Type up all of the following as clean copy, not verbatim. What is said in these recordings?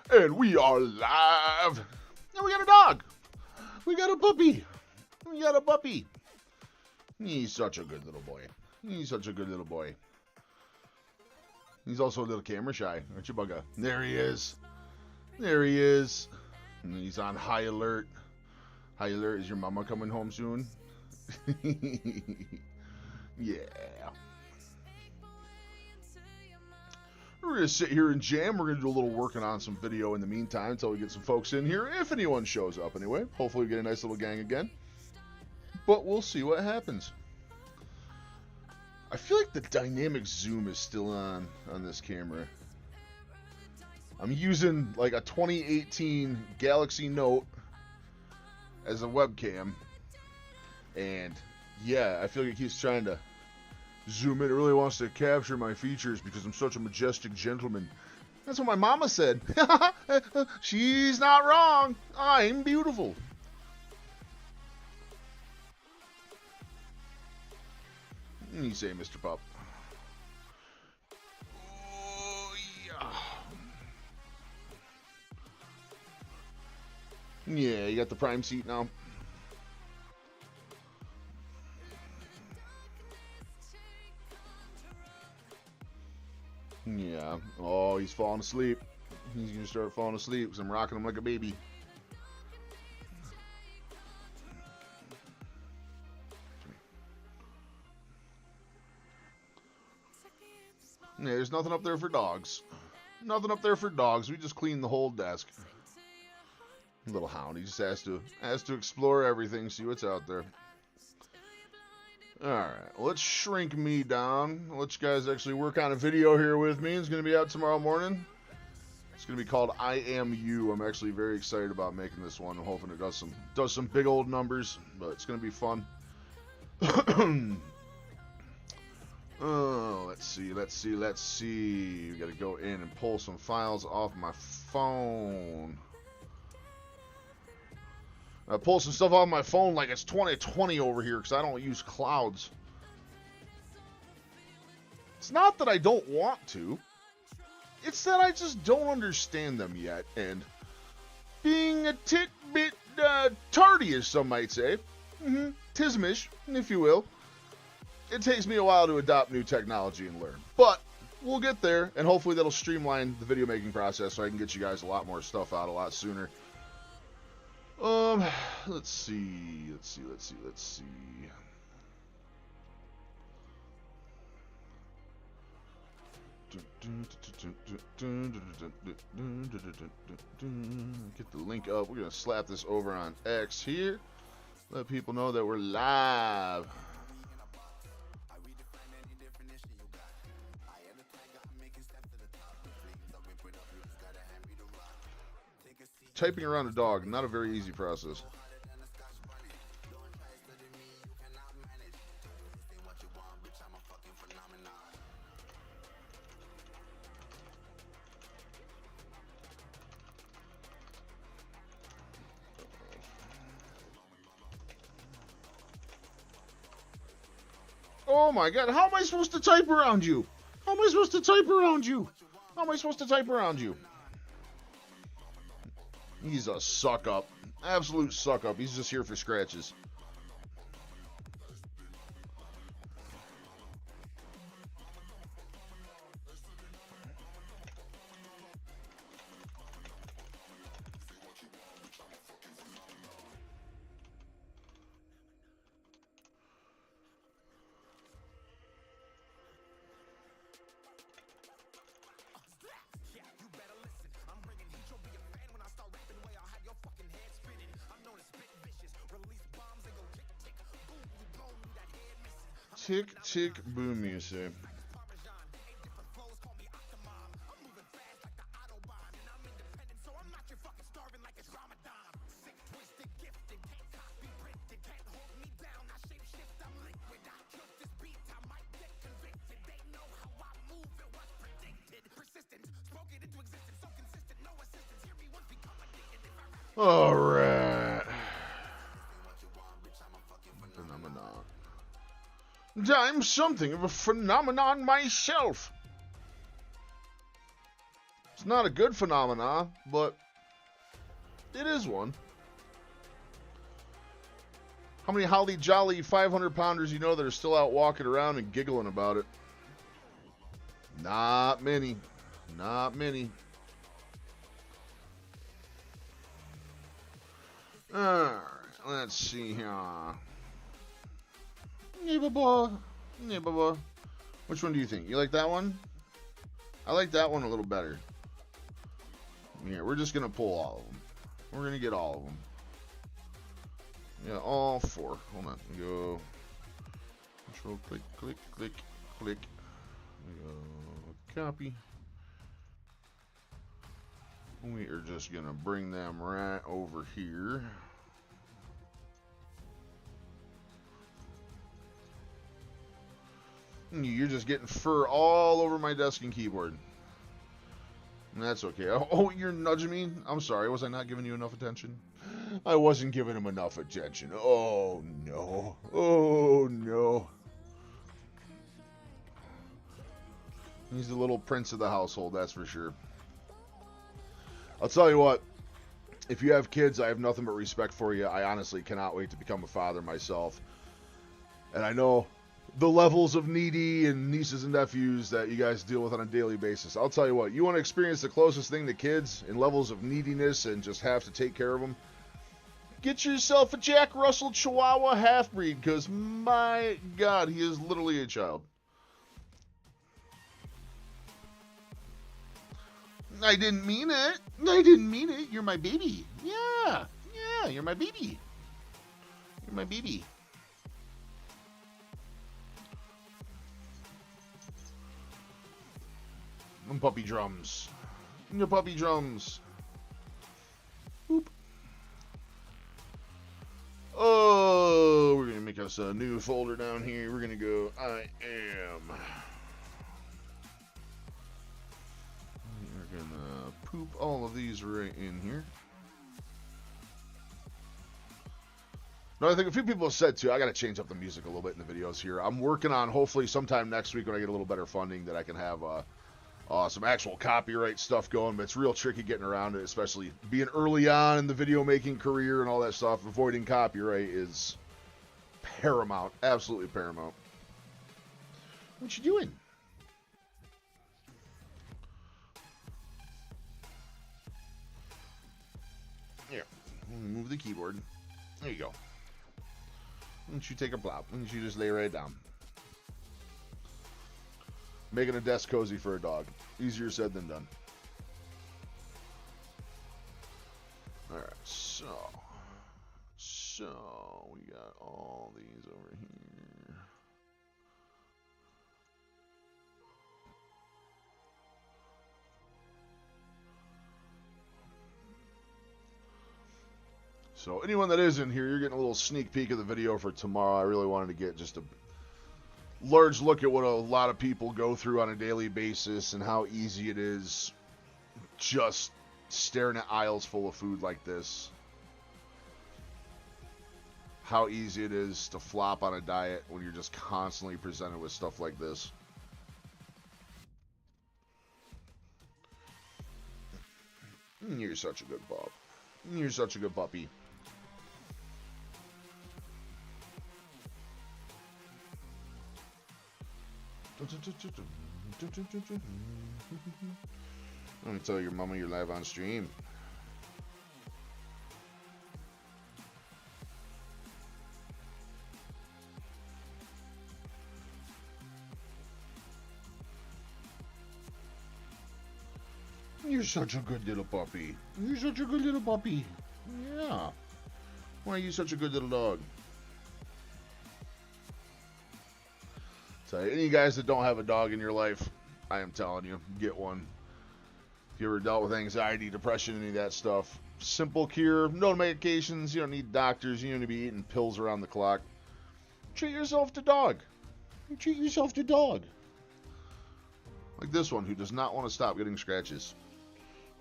And we are live. And we got a dog. We got a puppy. We got a puppy. He's such a good little boy. He's such a good little boy. He's also a little camera shy, aren't you, Bugga? There he is. There he is. And he's on high alert. High alert, is your mama coming home soon? Yeah. We're going to sit here and jam. We're going to do a little working on some video in the meantime until we get some folks in here. If anyone shows up anyway. Hopefully we get a nice little gang again. But we'll see what happens. I feel like the dynamic zoom is still on this camera. I'm using like a 2018 Galaxy Note as a webcam. And yeah, I feel like it keeps trying to zoom in. It really wants to capture my features because I'm such a majestic gentleman. That's what my mama said. She's not wrong. I'm beautiful. What do you say, Mr. Pup? Oh, yeah. Yeah, you got the prime seat now. Yeah. Oh, he's falling asleep. He's gonna start falling asleep because I'm rocking him like a baby. Yeah, there's nothing up there for dogs. Nothing up there for dogs. We just cleaned the whole desk. Little hound. He just has to explore everything, see what's out there. Alright, let's shrink me down. Let you guys actually work on a video here with me. It's going to be out tomorrow morning. It's going to be called I Am You. I'm actually very excited about making this one. I'm hoping it does some big old numbers, but it's going to be fun. Oh, let's see. We got to go in and pull some files off my phone. I pull some stuff off my phone like it's 2020 over here because I don't use clouds. It's not that I don't want to. It's that I just don't understand them yet. And being a bit tardy, as some might say, tismish, if you will, it takes me a while to adopt new technology and learn. But we'll get there, and hopefully that'll streamline the video making process so I can get you guys a lot more stuff out a lot sooner. Let's see. Get the link up. We're gonna slap this over on X here. Let people know that we're live. Typing around a dog, not a very easy process. Oh my god, how am I supposed to type around you? How am I supposed to type around you? How am I supposed to type around you? He's a suck-up. Absolute suck-up. He's just here for scratches. Tick, tick, boom, you say. All right. Phenomenon. I'm something of a phenomenon myself. not a good phenomena, but it is one. How many holly jolly 500-pounders you know that are still out walking around and giggling about it? Not many. Not many. Alright, let's see here. Which one do you think? You like that one? I like that one a little better. Here, we're just going to pull all of them. We're going to get all of them. Yeah, all 4. Hold on. We go. Control, click, click, click, click. We go. Copy. We are just going to bring them right over here. You're just getting fur all over my desk and keyboard. And that's okay. Oh, you're nudging me? I'm sorry. Was I not giving you enough attention? I wasn't giving him enough attention. Oh, no. Oh, no. He's the little prince of the household, that's for sure. I'll tell you what. If you have kids, I have nothing but respect for you. I honestly cannot wait to become a father myself. And I know the levels of needy and nieces and nephews that you guys deal with on a daily basis. I'll tell you what, you want to experience the closest thing to kids in levels of neediness and just have to take care of them? Get yourself a Jack Russell Chihuahua half-breed, because my God, he is literally a child. I didn't mean it. I didn't mean it. You're my baby. Yeah, you're my baby. You're my baby. And puppy drums. The puppy drums. Boop. Oh, we're going to make us a new folder down here. We're going to go, I am. We're going to poop all of these right in here. Now, I think a few people have said, too, I got to change up the music a little bit in the videos here. I'm working on, hopefully, sometime next week when I get a little better funding, that I can have some actual copyright stuff going, but it's real tricky getting around it, especially being early on in the video making career and all that stuff. Avoiding copyright is paramount, absolutely paramount. What you doing? Here, move the keyboard. There you go. Why don't you take a plop? Why don't you just lay right down? Making a desk cozy for a dog. Easier said than done. Alright, so we got all these over here. So anyone that is in here, you're getting a little sneak peek of the video for tomorrow. I really wanted to get just a large look at what a lot of people go through on a daily basis and how easy it is just staring at aisles full of food like this. How easy it is to flop on a diet when you're just constantly presented with stuff like this. You're such a good pup. You're such a good puppy. Let me tell your mama you're live on stream. You're such a good little puppy. You're such a good little puppy. Yeah. Why are you such a good little dog? So any of you guys that don't have a dog in your life, I am telling you, get one. If you ever dealt with anxiety, depression, any of that stuff, simple cure, no medications, you don't need doctors, you don't need to be eating pills around the clock. Treat yourself to dog. Treat yourself to dog. Like this one, who does not want to stop getting scratches.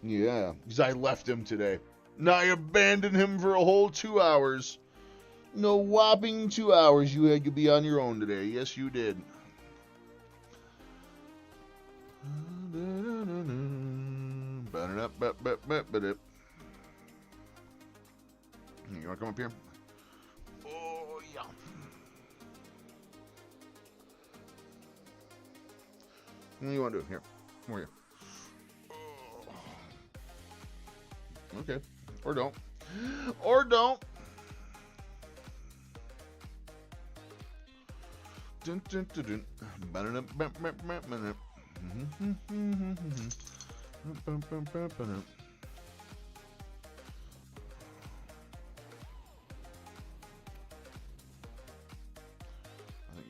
Yeah, because I left him today. Now I abandoned him for a whole 2 hours. No whopping 2 hours you had to be on your own today. Yes, you did. You want to come up here? Oh, yeah. What do you want to do? Here. Come here. Okay. Or don't. Or don't. Dun, dun, dun, dun. I think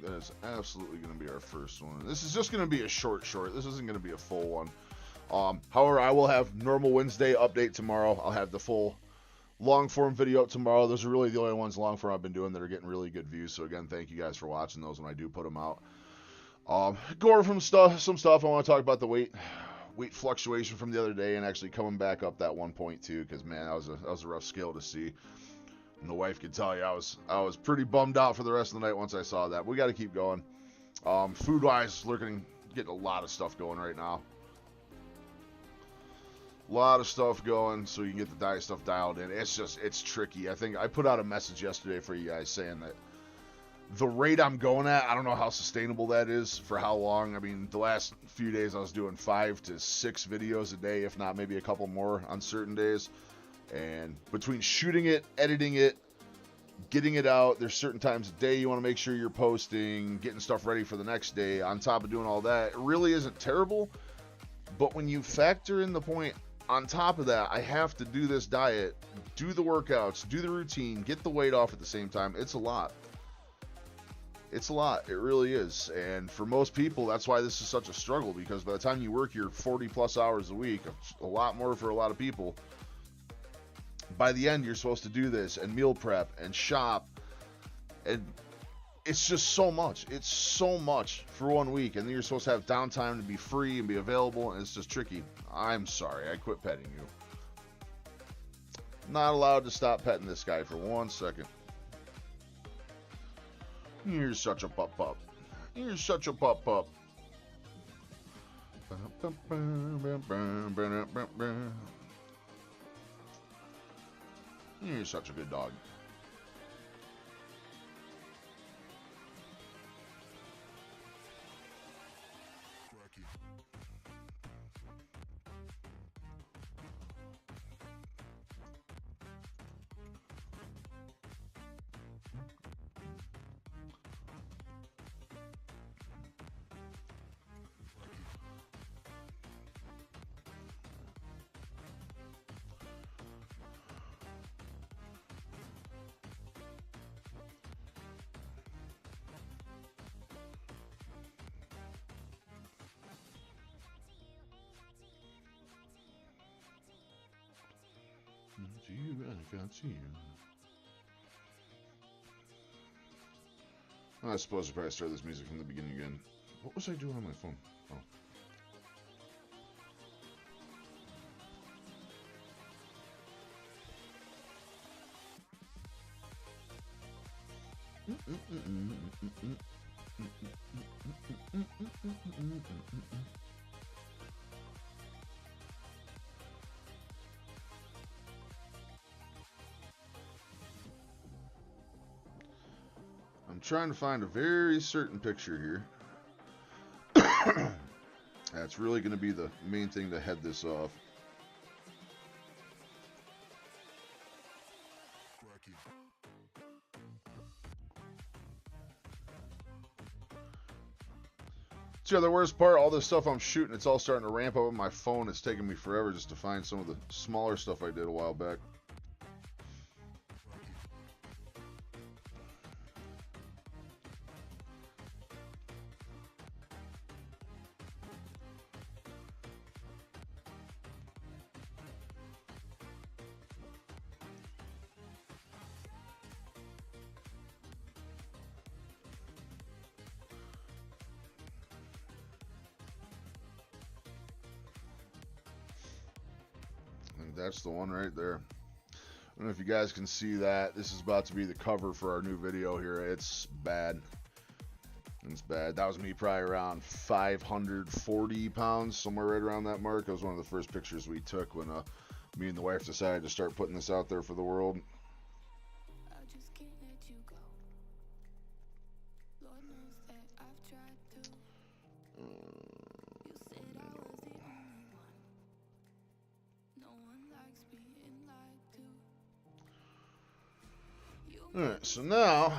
that is absolutely going to be our first one. This is just going to be a short. This isn't going to be a full one. However, I will have normal Wednesday update tomorrow. I'll have the full long form video up tomorrow. Those are really the only ones long form I've been doing that are getting really good views. So again, thank you guys for watching those when I do put them out. Go over some stuff. I want to talk about the weight fluctuation from the other day and actually coming back up that 1.2, because man, that was a rough scale to see. And the wife could tell you I was pretty bummed out for the rest of the night once I saw that. We got to keep going. Food wise, getting a lot of stuff going right now. A lot of stuff going so you can get the diet stuff dialed in. It's tricky. I think I put out a message yesterday for you guys saying that the rate I'm going at, I don't know how sustainable that is for how long. I mean, the last few days I was doing 5 to 6 videos a day, if not maybe a couple more on certain days. And between shooting it, editing it, getting it out, there's certain times a day you want to make sure you're posting, getting stuff ready for the next day. On top of doing all that, it really isn't terrible. But when you factor in the point, on top of that, I have to do this diet, do the workouts, do the routine, get the weight off at the same time. It's a lot. It's a lot. It really is. And for most people, that's why this is such a struggle, because by the time you work your 40 plus hours a week, a lot more for a lot of people, by the end, you're supposed to do this and meal prep and shop. And it's just so much. It's so much for 1 week. And then you're supposed to have downtime to be free and be available. And it's just tricky. I'm sorry. I quit petting you. Not allowed to stop petting this guy for 1 second. You're such a pup. You're such a pup. You're such a good dog. I can't see you. I suppose I probably start this music from the beginning again. What was I doing on my phone? Oh. I'm trying to find a very certain picture here. That's really going to be the main thing to head this off. See, the worst part, all this stuff I'm shooting, it's all starting to ramp up on my phone. It's taking me forever just to find some of the smaller stuff I did a while back. That's the one right there. I don't know if you guys can see that. This is about to be the cover for our new video here. It's bad. It's bad. That was me probably around 540 pounds, somewhere right around that mark. That was one of the first pictures we took when me and the wife decided to start putting this out there for the world. Alright, so now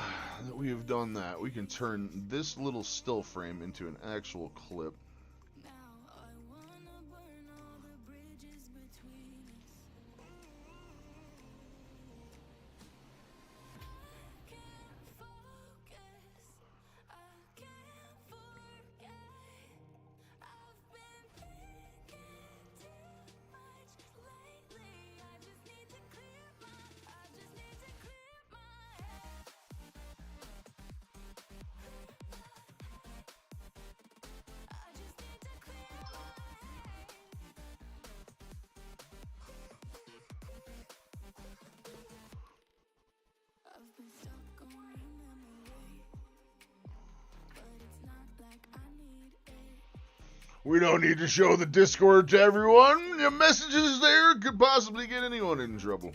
that we have done that, we can turn this little still frame into an actual clip. We don't need to show the Discord to everyone. Your messages there could possibly get anyone in trouble.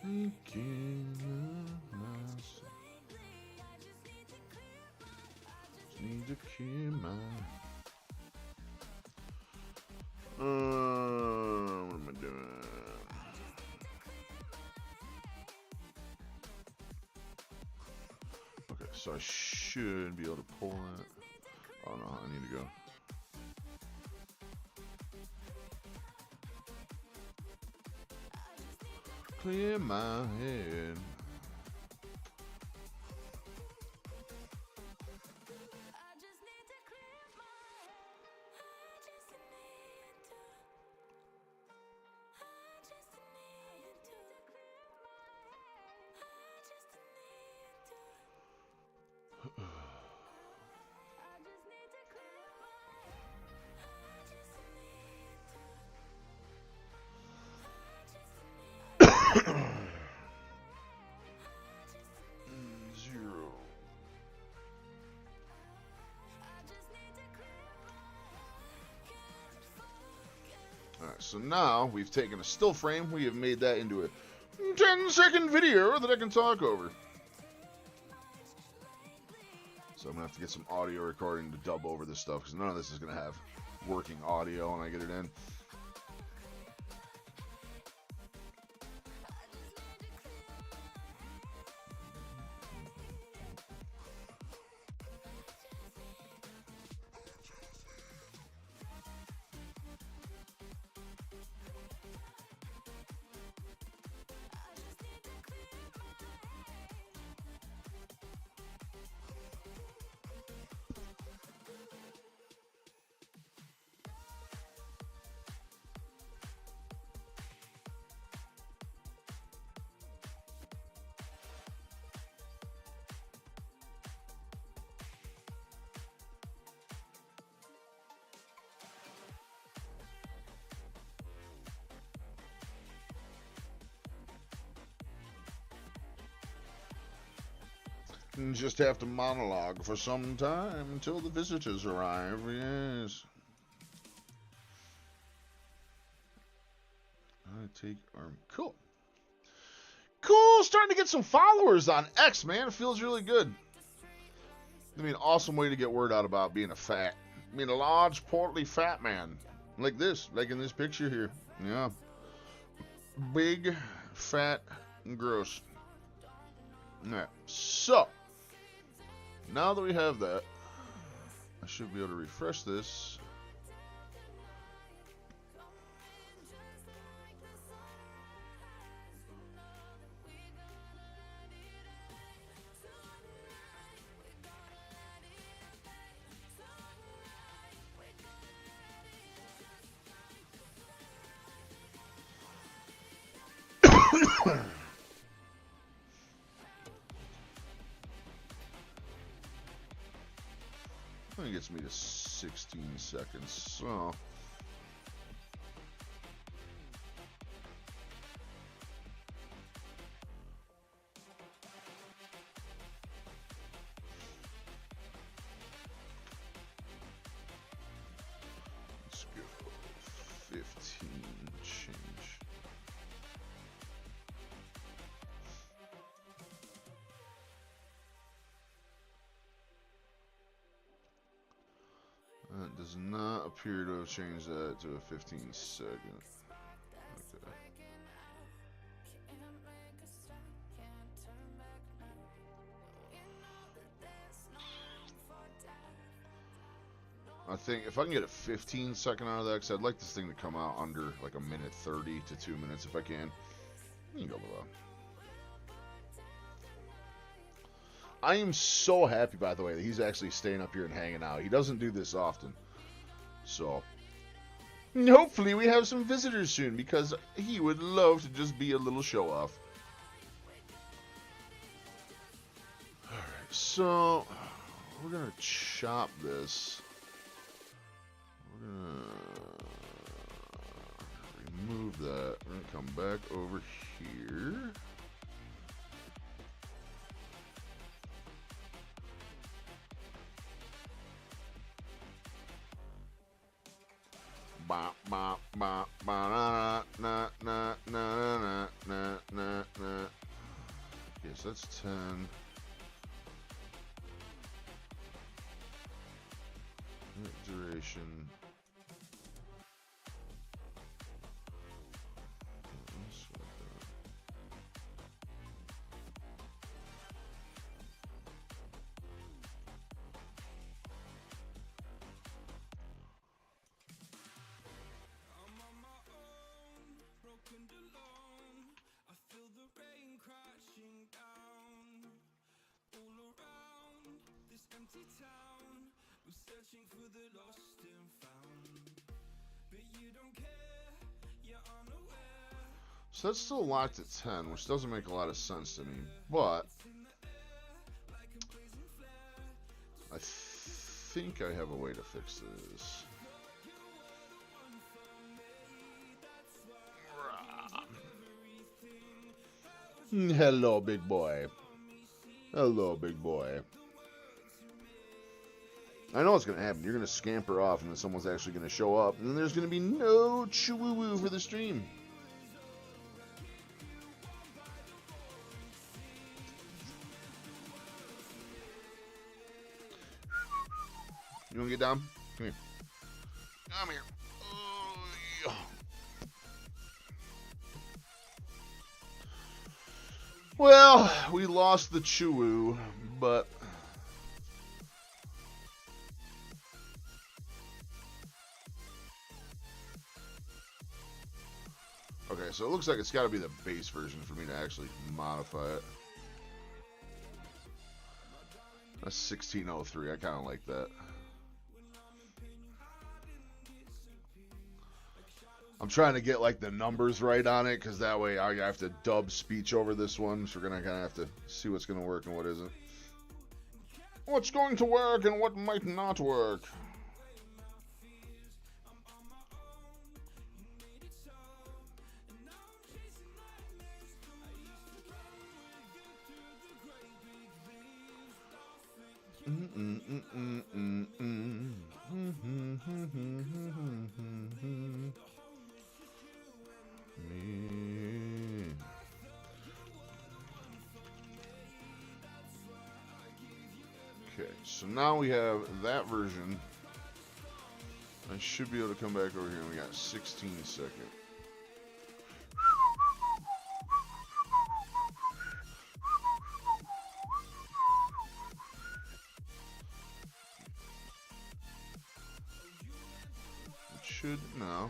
Between us. Need to keep my. What am I doing? Okay, so I should be able to pull it. Oh no, I need to go. Clear my head. Alright, so now we've taken a still frame, we have made that into a 10-second video that I can talk over. So I'm going to have to get some audio recording to dub over this stuff, because none of this is going to have working audio when I get it in. And just have to monologue for some time until the visitors arrive, yes. I take arm. Cool. Cool, starting to get some followers on X, man. It feels really good. I mean, awesome way to get word out about being a large, portly, fat man. Like this, like in this picture here. Yeah. Big, fat, and gross. Alright, so now that we have that, I should be able to refresh this. That gets me to 16 seconds. So let's go 15 change. That does not appear to have changed that to a 15 second. Okay. I think if I can get a 15 second out of that, because I'd like this thing to come out under like a minute 30 to 2 minutes if I can. You can go below. I am so happy, by the way, that he's actually staying up here and hanging out. He doesn't do this often. So, hopefully we have some visitors soon, because he would love to just be a little show-off. Alright, so we're going to chop this. We're going to remove that. We're going to come back over here. Yes, that's 10. Duration. So that's still locked at 10, which doesn't make a lot of sense to me, but I think I have a way to fix this. Hello, big boy. Hello, big boy. I know what's going to happen. You're going to scamper off, and then someone's actually going to show up, and then there's going to be no choo-woo-woo for the stream. You want to get down? Come here. Come here. Oh, yeah. Well, we lost the choo-woo, but okay, so it looks like it's got to be the base version for me to actually modify it. That's 1603. I kind of like that. I'm trying to get like the numbers right on it, because that way I have to dub speech over this one. So we're going to kind of have to see what's going to work and what isn't. What's going to work and what might not work. Okay, so now we have that version. I should be able to come back over here, and we got 16 seconds. It should now.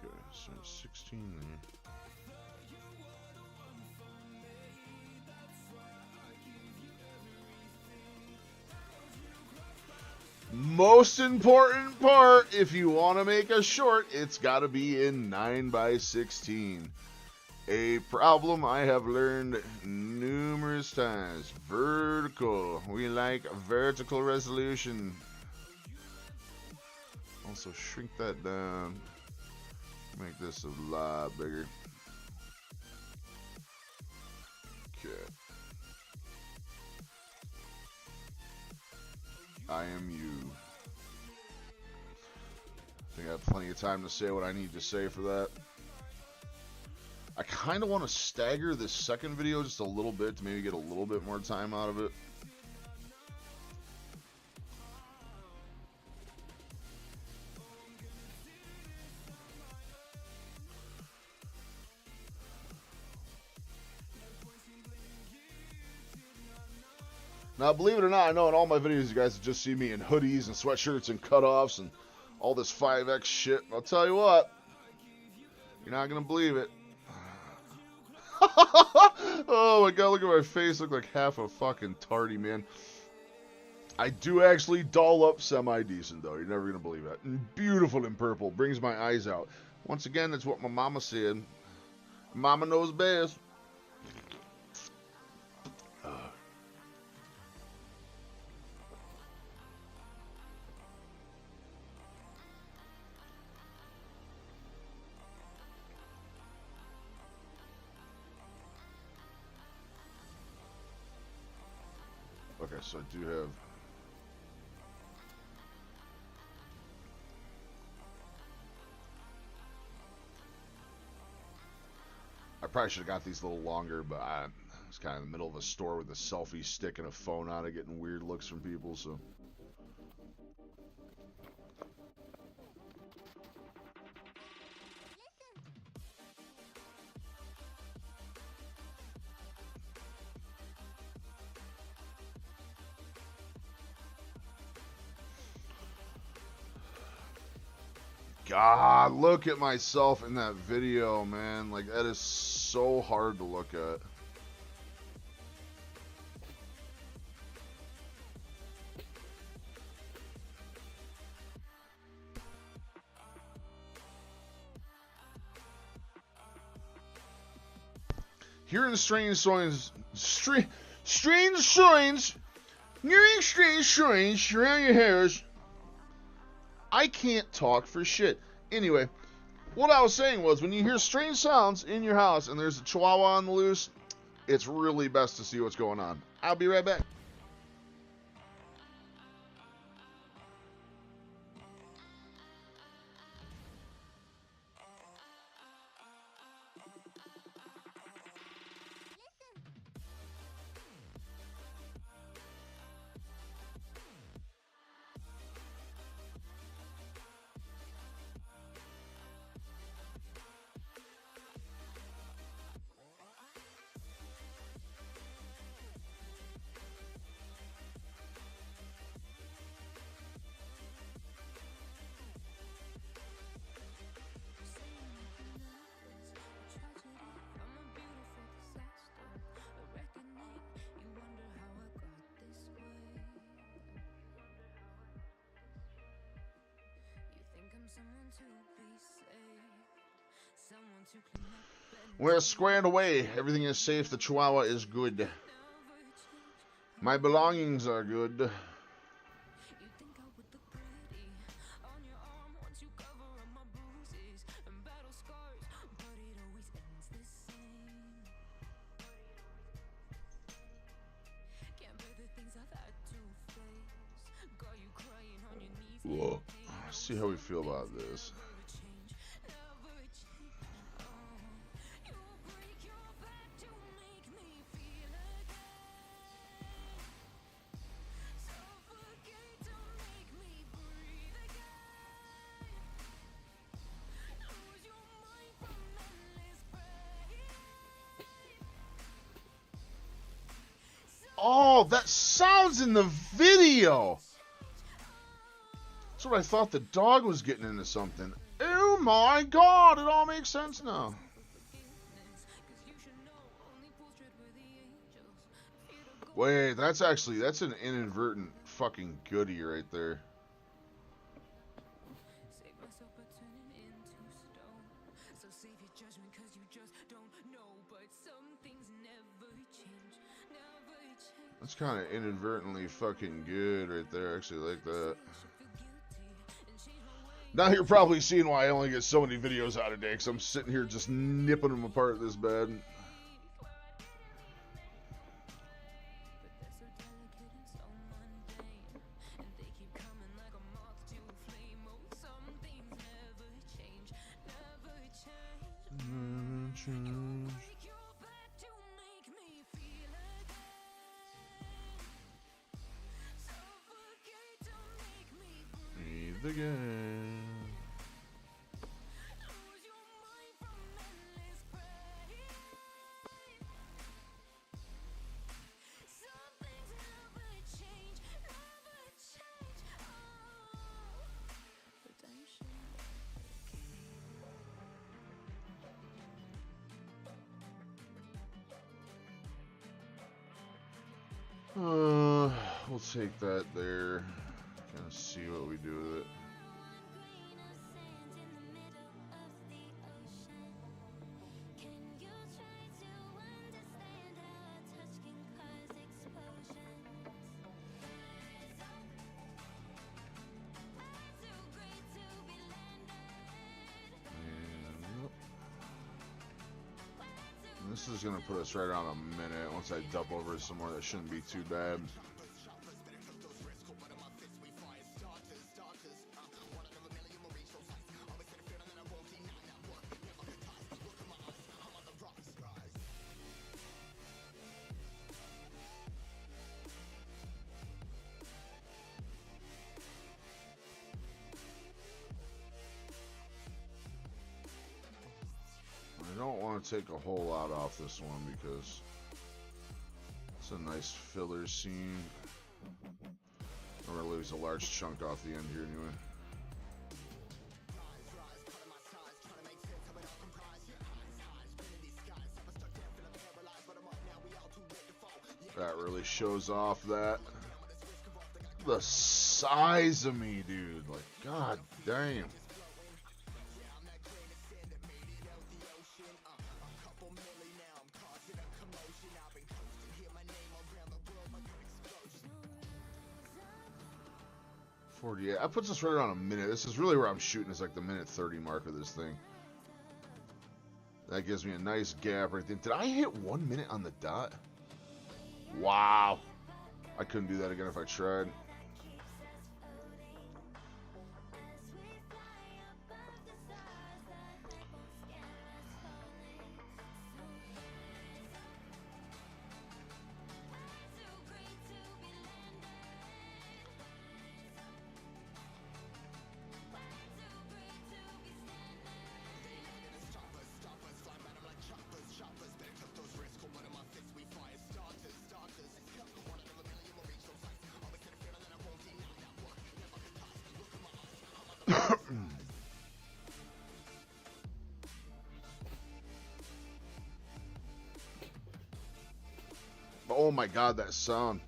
Okay, so 16 there. Most important part, if you want to make a short, it's got to be in 9x16. A problem I have learned numerous times. Vertical. We like vertical resolution. Also shrink that down. Make this a lot bigger. Okay. I am you. I think I have plenty of time to say what I need to say for that. I kind of want to stagger this second video just a little bit to maybe get a little bit more time out of it. Now, believe it or not, I know in all my videos you guys have just seen me in hoodies and sweatshirts and cutoffs and all this 5X shit. I'll tell you what, you're not going to believe it. Oh my god, look at my face. Look like half a fucking tardy, man. I do actually doll up semi-decent, though. You're never going to believe that. And beautiful in purple. Brings my eyes out. Once again, that's what my mama said. Mama knows best. Okay, so I do have... I probably should have got these a little longer, but I was kind of in the middle of a store with a selfie stick and a phone on it, getting weird looks from people, so... God, look at myself in that video, man. Like, that is so hard to look at. Hearing strange sounds, strange sounds, hearing strange sounds around your hairs. I can't talk for shit. Anyway, what I was saying was, when you hear strange sounds in your house and there's a chihuahua on the loose, it's really best to see what's going on. I'll be right back. We're squared away. Everything is safe. The chihuahua is good. My belongings are good. Whoa. Let's see how we feel about this. Oh, that sounds in the video. That's what I thought. The dog was getting into something. Oh Oh my god, it all makes sense now. Wait, that's an inadvertent fucking goodie right there. That's kind of inadvertently fucking good right there. I actually like that. Now you're probably seeing why I only get so many videos out a day, because I'm sitting here just nipping them apart this bad. The game. We'll take that there. Kind of see what we do with it. This is going to put us right around a minute. Once I dump over some more, that shouldn't be too bad. I don't want to take a whole lot off this one because it's a nice filler scene. I'm going to lose a large chunk off the end here anyway. That really shows off that. The size of me, dude. Like, god damn. Yeah, that puts us right around a minute. This is really where I'm shooting, is like the minute 30 mark of this thing. That gives me a nice gap right there. Did I hit 1 minute on the dot? Wow. I couldn't do that again if I tried. Oh my god, that sound.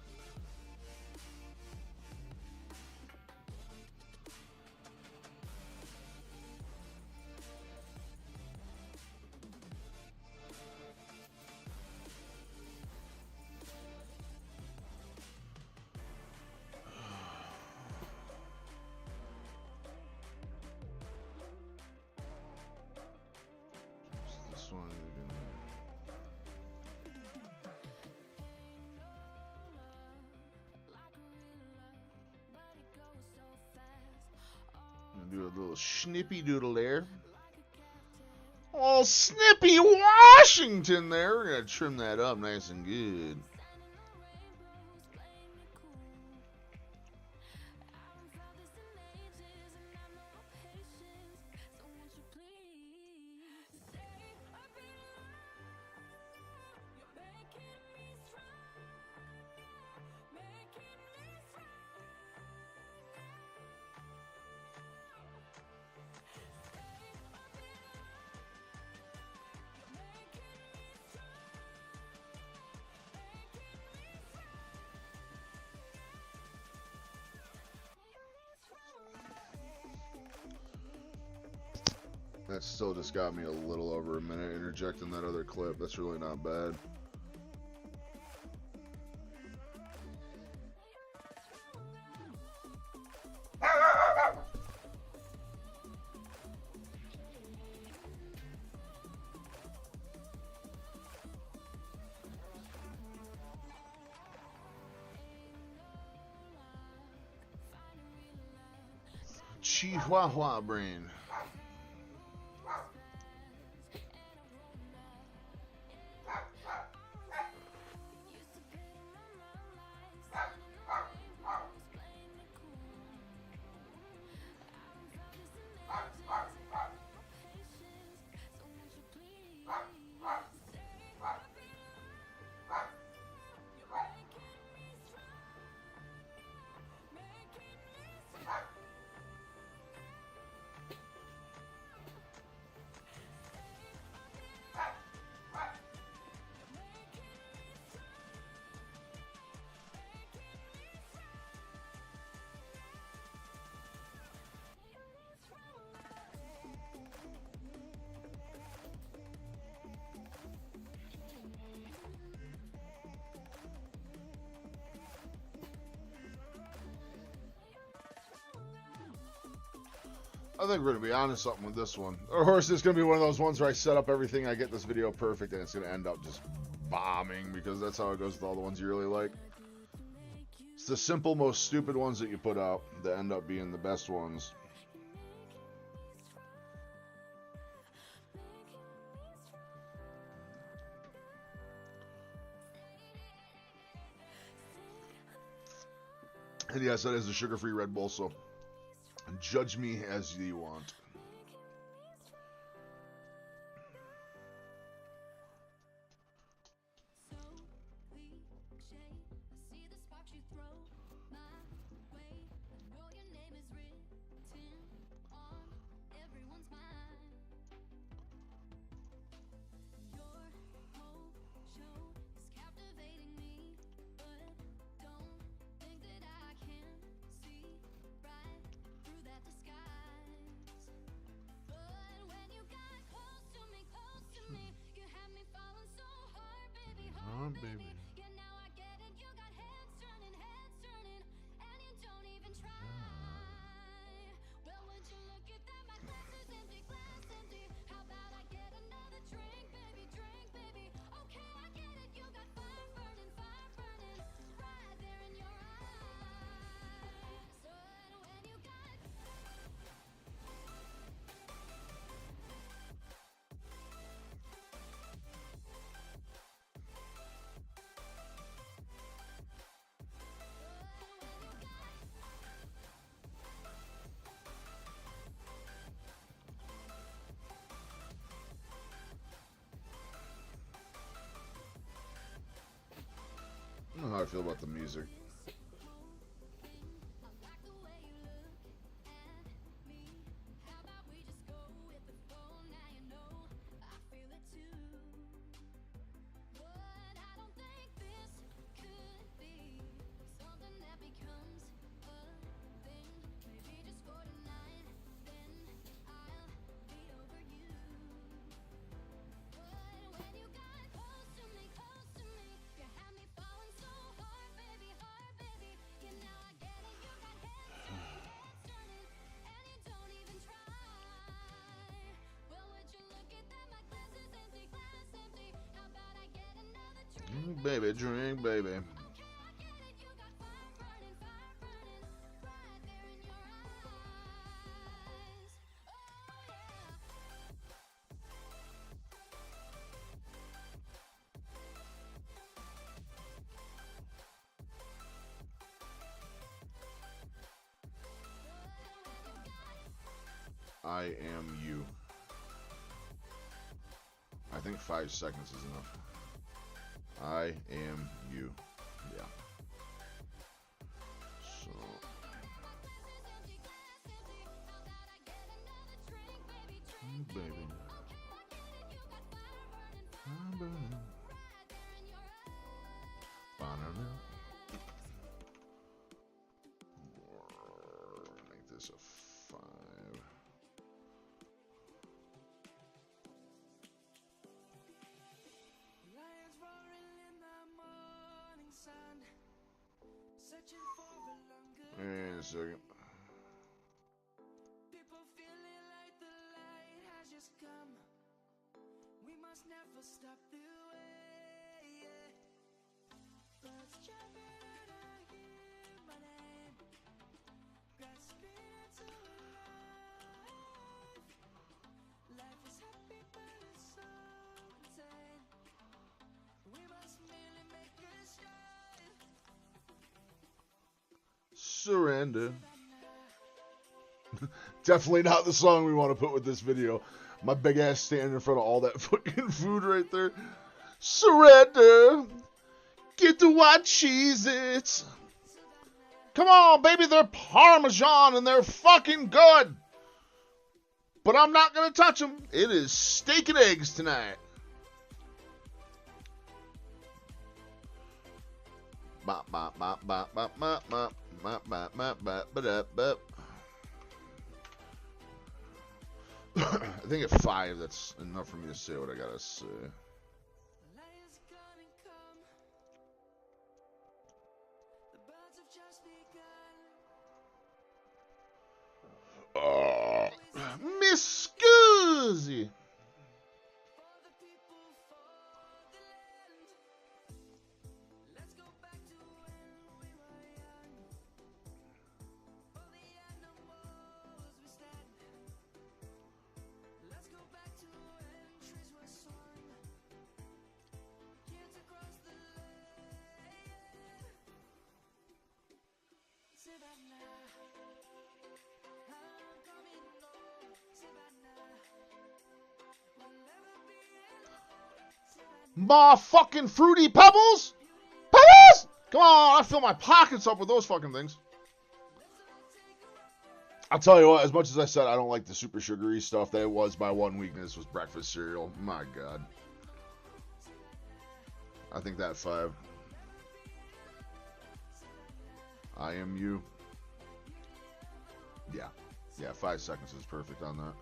This one. Do a little snippy doodle there. Oh, Snippy Washington there. We're going to trim that up nice and good. That still just got me a little over a minute interjecting that other clip. That's really not bad. Chihuahua brain. I think we're going to be onto something with this one. Of course, it's going to be one of those ones where I set up everything, I get this video perfect, and it's going to end up just bombing, because that's how it goes with all the ones you really like. It's the simple, most stupid ones that you put out that end up being the best ones. And yes, that is a sugar-free Red Bull, so judge me as you want. Baby. I don't know how I feel about the music. Baby, drink, baby. I am you. I think 5 seconds is enough. I am you. Yeah. So. Baby. I'm burning. Make this a 5. Wait a second. People feeling like the light has just come. We must never stop the way. Birds jumping and I hear my name, grasping into life. Life is happy but it's so insane. We must merely make a start. Surrender. Definitely not the song we want to put with this video. My big ass standing in front of all that fucking food right there. Surrender. Get the white Cheez-Its. Come on, baby, they're Parmesan and they're fucking good. But I'm not going to touch them. It is steak and eggs tonight. Bop, bop, bop, bop, bop, bop, bop, bop, bop, bop, bop, bop, bop. I think at 5, that's enough for me to say what I gotta say. Miss Scusi. Ma fucking Fruity Pebbles? Pebbles? Come on, I fill my pockets up with those fucking things. I'll tell you what, as much as I said I don't like the super sugary stuff, that was my one weakness was breakfast cereal. My God. I think that 5. I am you. Yeah, 5 seconds is perfect on that.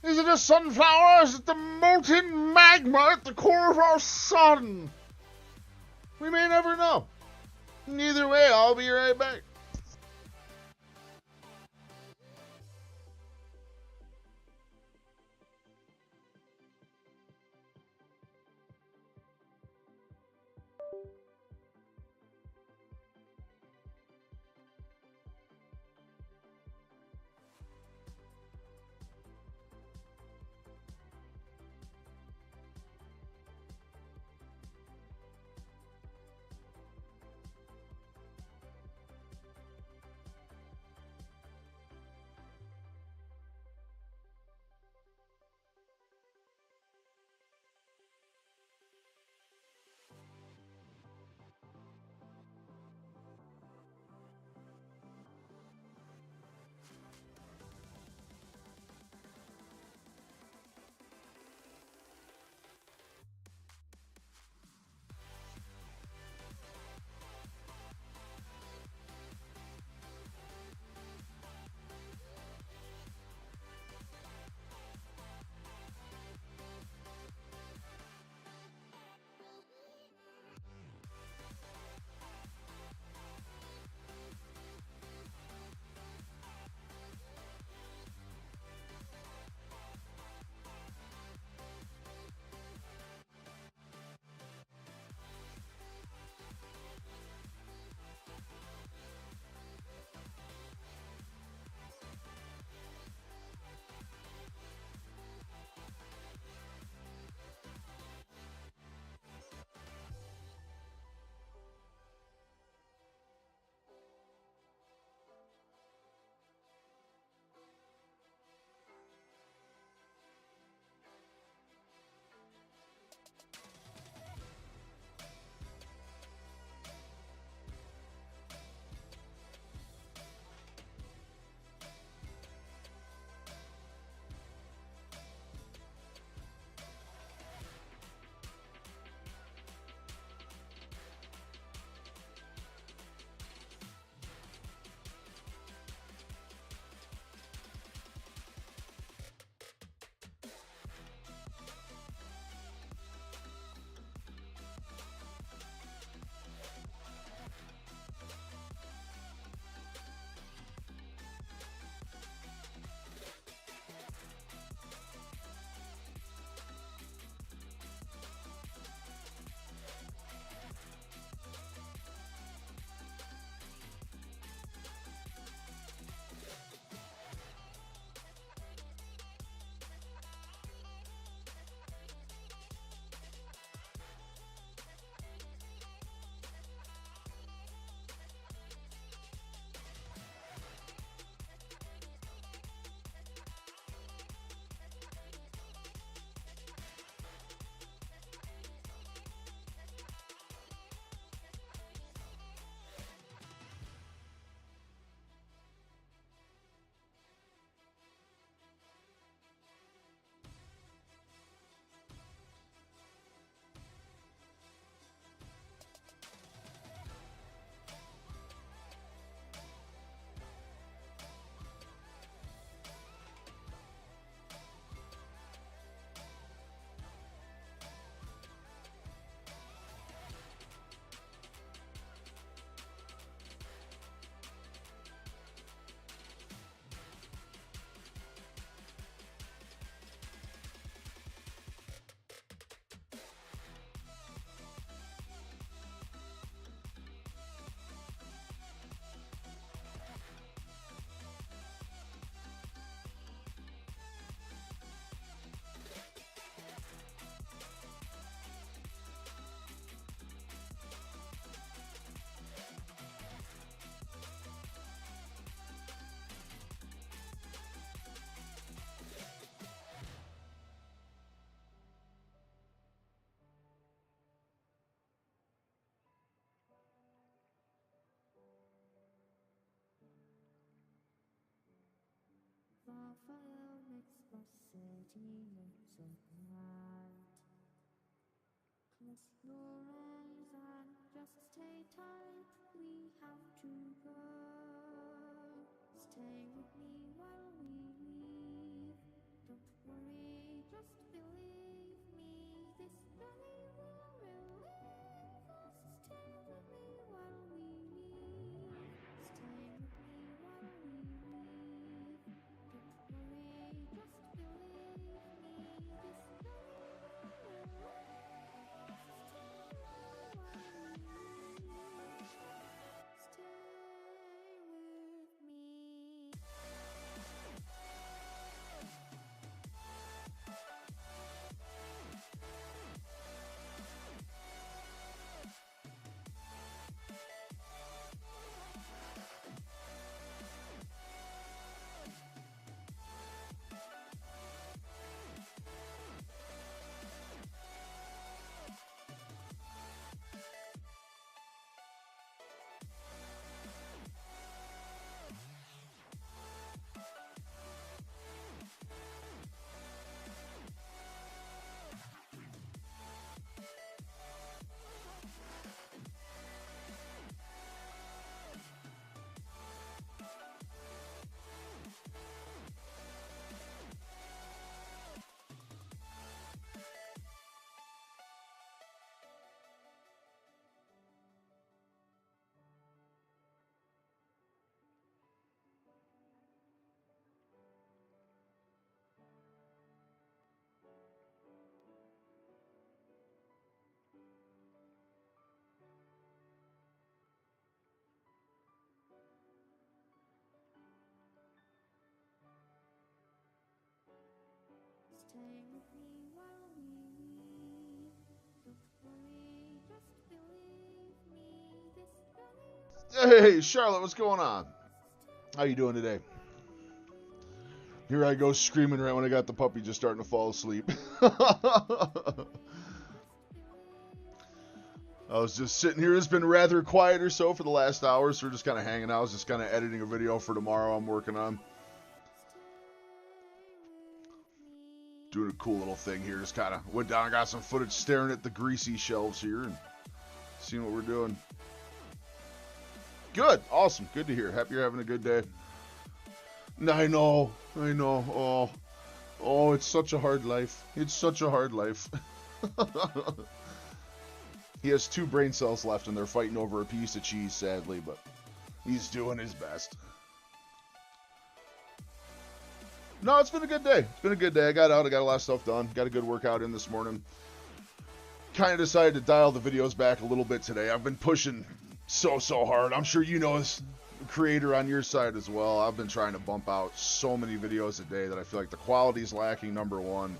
Is it a sunflower? Is it the molten magma at the core of our sun? We may never know. Either way, I'll be right back. city looks so bright. Close your eyes and just stay tight. We have to go. Stay with me while we leave. Don't worry, just believe me. This journey will relieve us. Stay with me while we leave. Stay with me while we leave. Don't worry, just believe me. This journey will relieve us. Stay with me while we leave. Stay with me. Stay with me while we leave. Don't worry, just believe me. This journey will Hey, Charlotte, what's going on? How you doing today? Here I go screaming right when I got the puppy just starting to fall asleep. I was just sitting here. It's been rather quiet or so for the last hour, so we're just kind of hanging out. I was just kind of editing a video for tomorrow I'm working on. Doing a cool little thing here. Just kind of went down and got some footage staring at the greasy shelves here and seeing what we're doing. Good. Awesome. Good to hear. Happy you're having a good day. I know. Oh, it's such a hard life. It's such a hard life. He has 2 brain cells left and they're fighting over a piece of cheese, sadly, but he's doing his best. No, it's been a good day. It's been a good day. I got out. I got a lot of stuff done. Got a good workout in this morning. Kind of decided to dial the videos back a little bit today. I've been pushing so hard. I'm sure you know as a creator on your side as well. I've been trying to bump out so many videos a day that I feel like the quality's lacking, number one.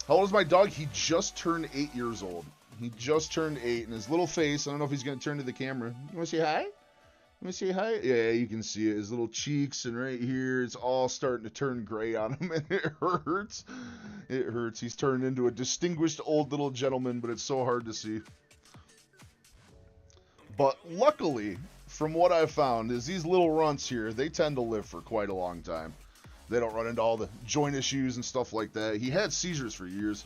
How old is my dog? He just turned 8 years old. He just turned 8, and his little face, I don't know if he's going to turn to the camera. You want to say hi? Let me say hi. Yeah, you can see it. His little cheeks and right here, it's all starting to turn gray on him, and it hurts. It hurts. He's turned into a distinguished old little gentleman, but it's so hard to see. But luckily, from what I've found, is these little runts here, they tend to live for quite a long time. They don't run into all the joint issues and stuff like that. He had seizures for years.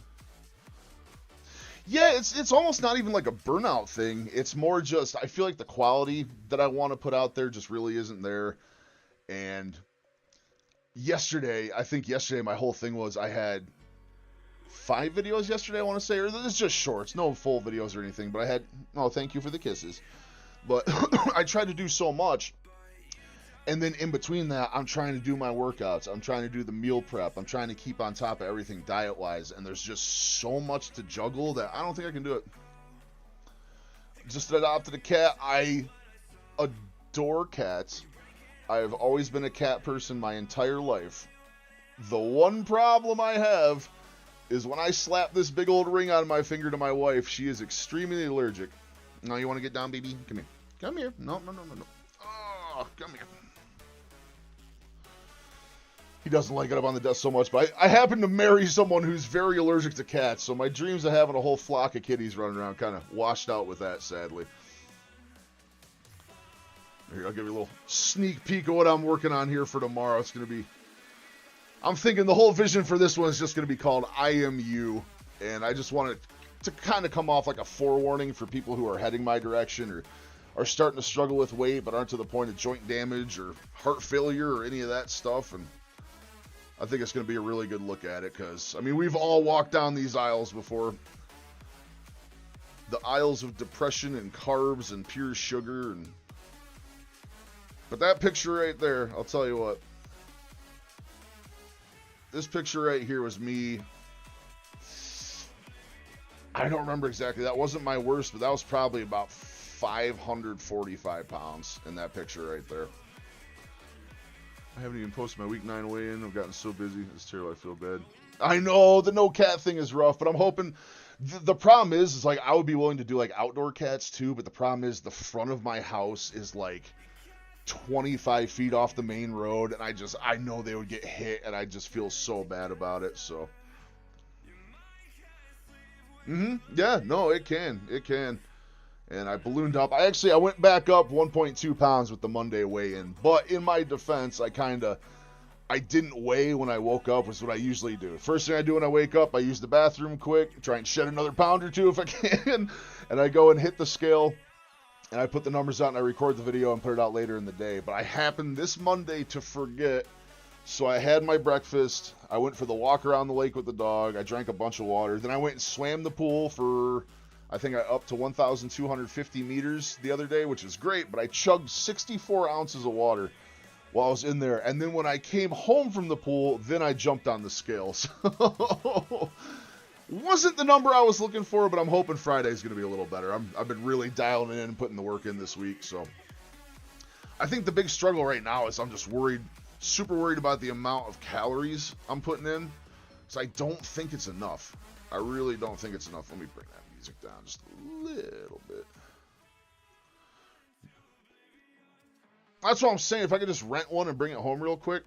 Yeah, it's almost not even like a burnout thing. It's more just, I feel like the quality that I want to put out there just really isn't there. And I think yesterday my whole thing was I had 5 videos yesterday, I want to say, or it's just shorts, no full videos or anything, but I had, oh, thank you for the kisses. But I tried to do so much. And then in between that, I'm trying to do my workouts. I'm trying to do the meal prep. I'm trying to keep on top of everything diet-wise. And there's just so much to juggle that I don't think I can do it. Just adopted a cat. I adore cats. I've always been a cat person my entire life. The one problem I have is when I slap this big old ring on my finger to my wife, she is extremely allergic. No, you want to get down, baby? Come here. Come here. No. Oh, come here. He doesn't like it up on the desk so much, but I happen to marry someone who's very allergic to cats, so my dreams of having a whole flock of kitties running around kind of washed out with that, sadly. Here, I'll give you a little sneak peek of what I'm working on here for tomorrow. It's going to be I'm thinking the whole vision for this one is just going to be called I Am You, and I just want it to kind of come off like a forewarning for people who are heading my direction or are starting to struggle with weight but aren't to the point of joint damage or heart failure or any of that stuff. And I think it's going to be a really good look at it because, I mean, we've all walked down these aisles before. The aisles of depression and carbs and pure sugar. But that picture right there, I'll tell you what. This picture right here was me. I don't remember exactly. That wasn't my worst, but that was probably about 545 pounds in that picture right there. I haven't even posted my week 9 weigh-in. I've gotten so busy. It's terrible. I feel bad. I know the no cat thing is rough, but I'm hoping. The problem is like I would be willing to do like outdoor cats too, but the problem is the front of my house is like 25 feet off the main road, and I know they would get hit, and I just feel so bad about it. So, yeah, no, it can, and I ballooned up. I went back up 1.2 pounds with the Monday weigh-in, but in my defense, I didn't weigh when I woke up, which is what I usually do. First thing I do when I wake up, I use the bathroom quick, try and shed another pound or two if I can, and I go and hit the scale, and I put the numbers out, and I record the video and put it out later in the day. But I happened this Monday to forget, so I had my breakfast, I went for the walk around the lake with the dog, I drank a bunch of water, then I went and swam the pool for, I think I up to 1,250 meters the other day, which is great, but I chugged 64 ounces of water while I was in there, and then when I came home from the pool, then I jumped on the scales. Wasn't the number I was looking for, but I'm hoping Friday's going to be a little better. I've been really dialing in and putting the work in this week, so. I think the big struggle right now is I'm just worried, super worried about the amount of calories I'm putting in, so I don't think it's enough. I really don't think it's enough. Let me bring that music down just a little bit. That's what I'm saying. If I could just rent one and bring it home real quick.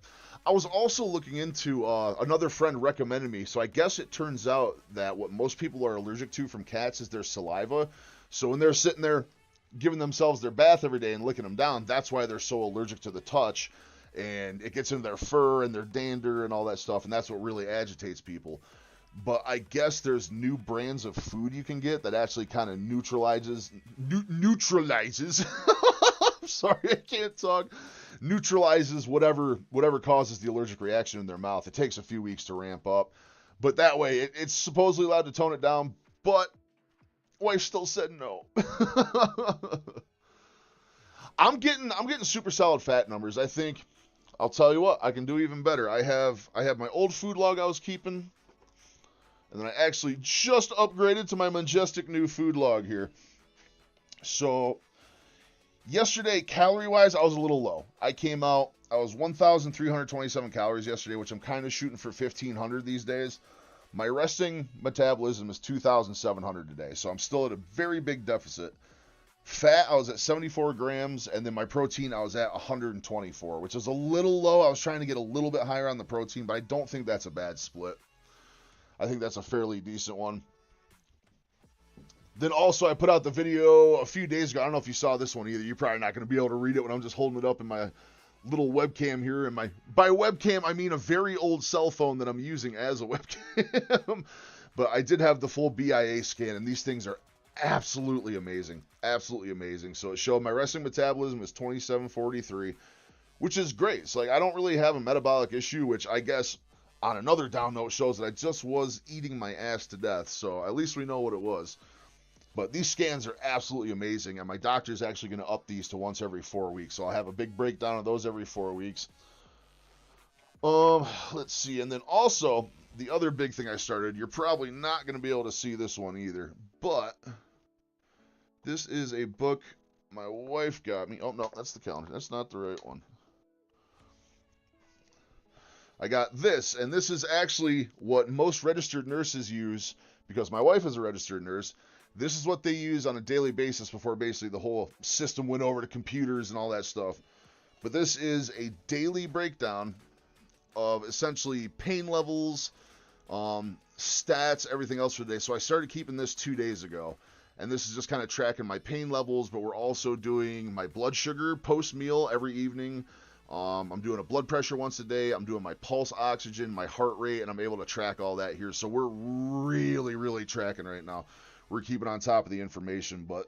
I was also looking into, another friend recommended me. So I guess it turns out that what most people are allergic to from cats is their saliva. So when they're sitting there giving themselves their bath every day and licking them down, that's why they're so allergic to the touch. And it gets into their fur and their dander and all that stuff. And that's what really agitates people. But I guess there's new brands of food you can get that actually kind of neutralizes. I'm sorry, I can't talk. Neutralizes whatever causes the allergic reaction in their mouth. It takes a few weeks to ramp up, but that way it's supposedly allowed to tone it down. But wife still said no. I'm getting super solid fat numbers. I think I'll tell you what, I can do even better. I have my old food log I was keeping, and then I actually just upgraded to my majestic new food log here. So. Yesterday, calorie-wise, I was a little low. I was 1,327 calories yesterday, which I'm kind of shooting for 1,500 these days. My resting metabolism is 2,700 today, so I'm still at a very big deficit. Fat, I was at 74 grams, and then my protein, I was at 124, which is a little low. I was trying to get a little bit higher on the protein, but I don't think that's a bad split. I think that's a fairly decent one. Then also, I put out the video a few days ago. I don't know if you saw this one either. You're probably not going to be able to read it when I'm just holding it up in my little webcam here. And by webcam, I mean a very old cell phone that I'm using as a webcam. But I did have the full BIA scan, and these things are absolutely amazing. Absolutely amazing. So it showed my resting metabolism is 2743, which is great. So I don't really have a metabolic issue, which I guess on another down note shows that I just was eating my ass to death. So at least we know what it was. But these scans are absolutely amazing, and my doctor's actually going to up these to once every 4 weeks. So I'll have a big breakdown of those every 4 weeks. Let's see. And then also, the other big thing I started, you're probably not going to be able to see this one either, but this is a book my wife got me. Oh, no, that's the calendar. That's not the right one. I got this, and this is actually what most registered nurses use, because my wife is a registered nurse. This is what they use on a daily basis before basically the whole system went over to computers and all that stuff. But this is a daily breakdown of essentially pain levels, stats, everything else for the day. So I started keeping this 2 days ago. And this is just kind of tracking my pain levels, but we're also doing my blood sugar post-meal every evening, I'm doing a blood pressure once a day. I'm doing my pulse oxygen, my heart rate, and I'm able to track all that here. So we're really, really tracking right now. We're keeping on top of the information, but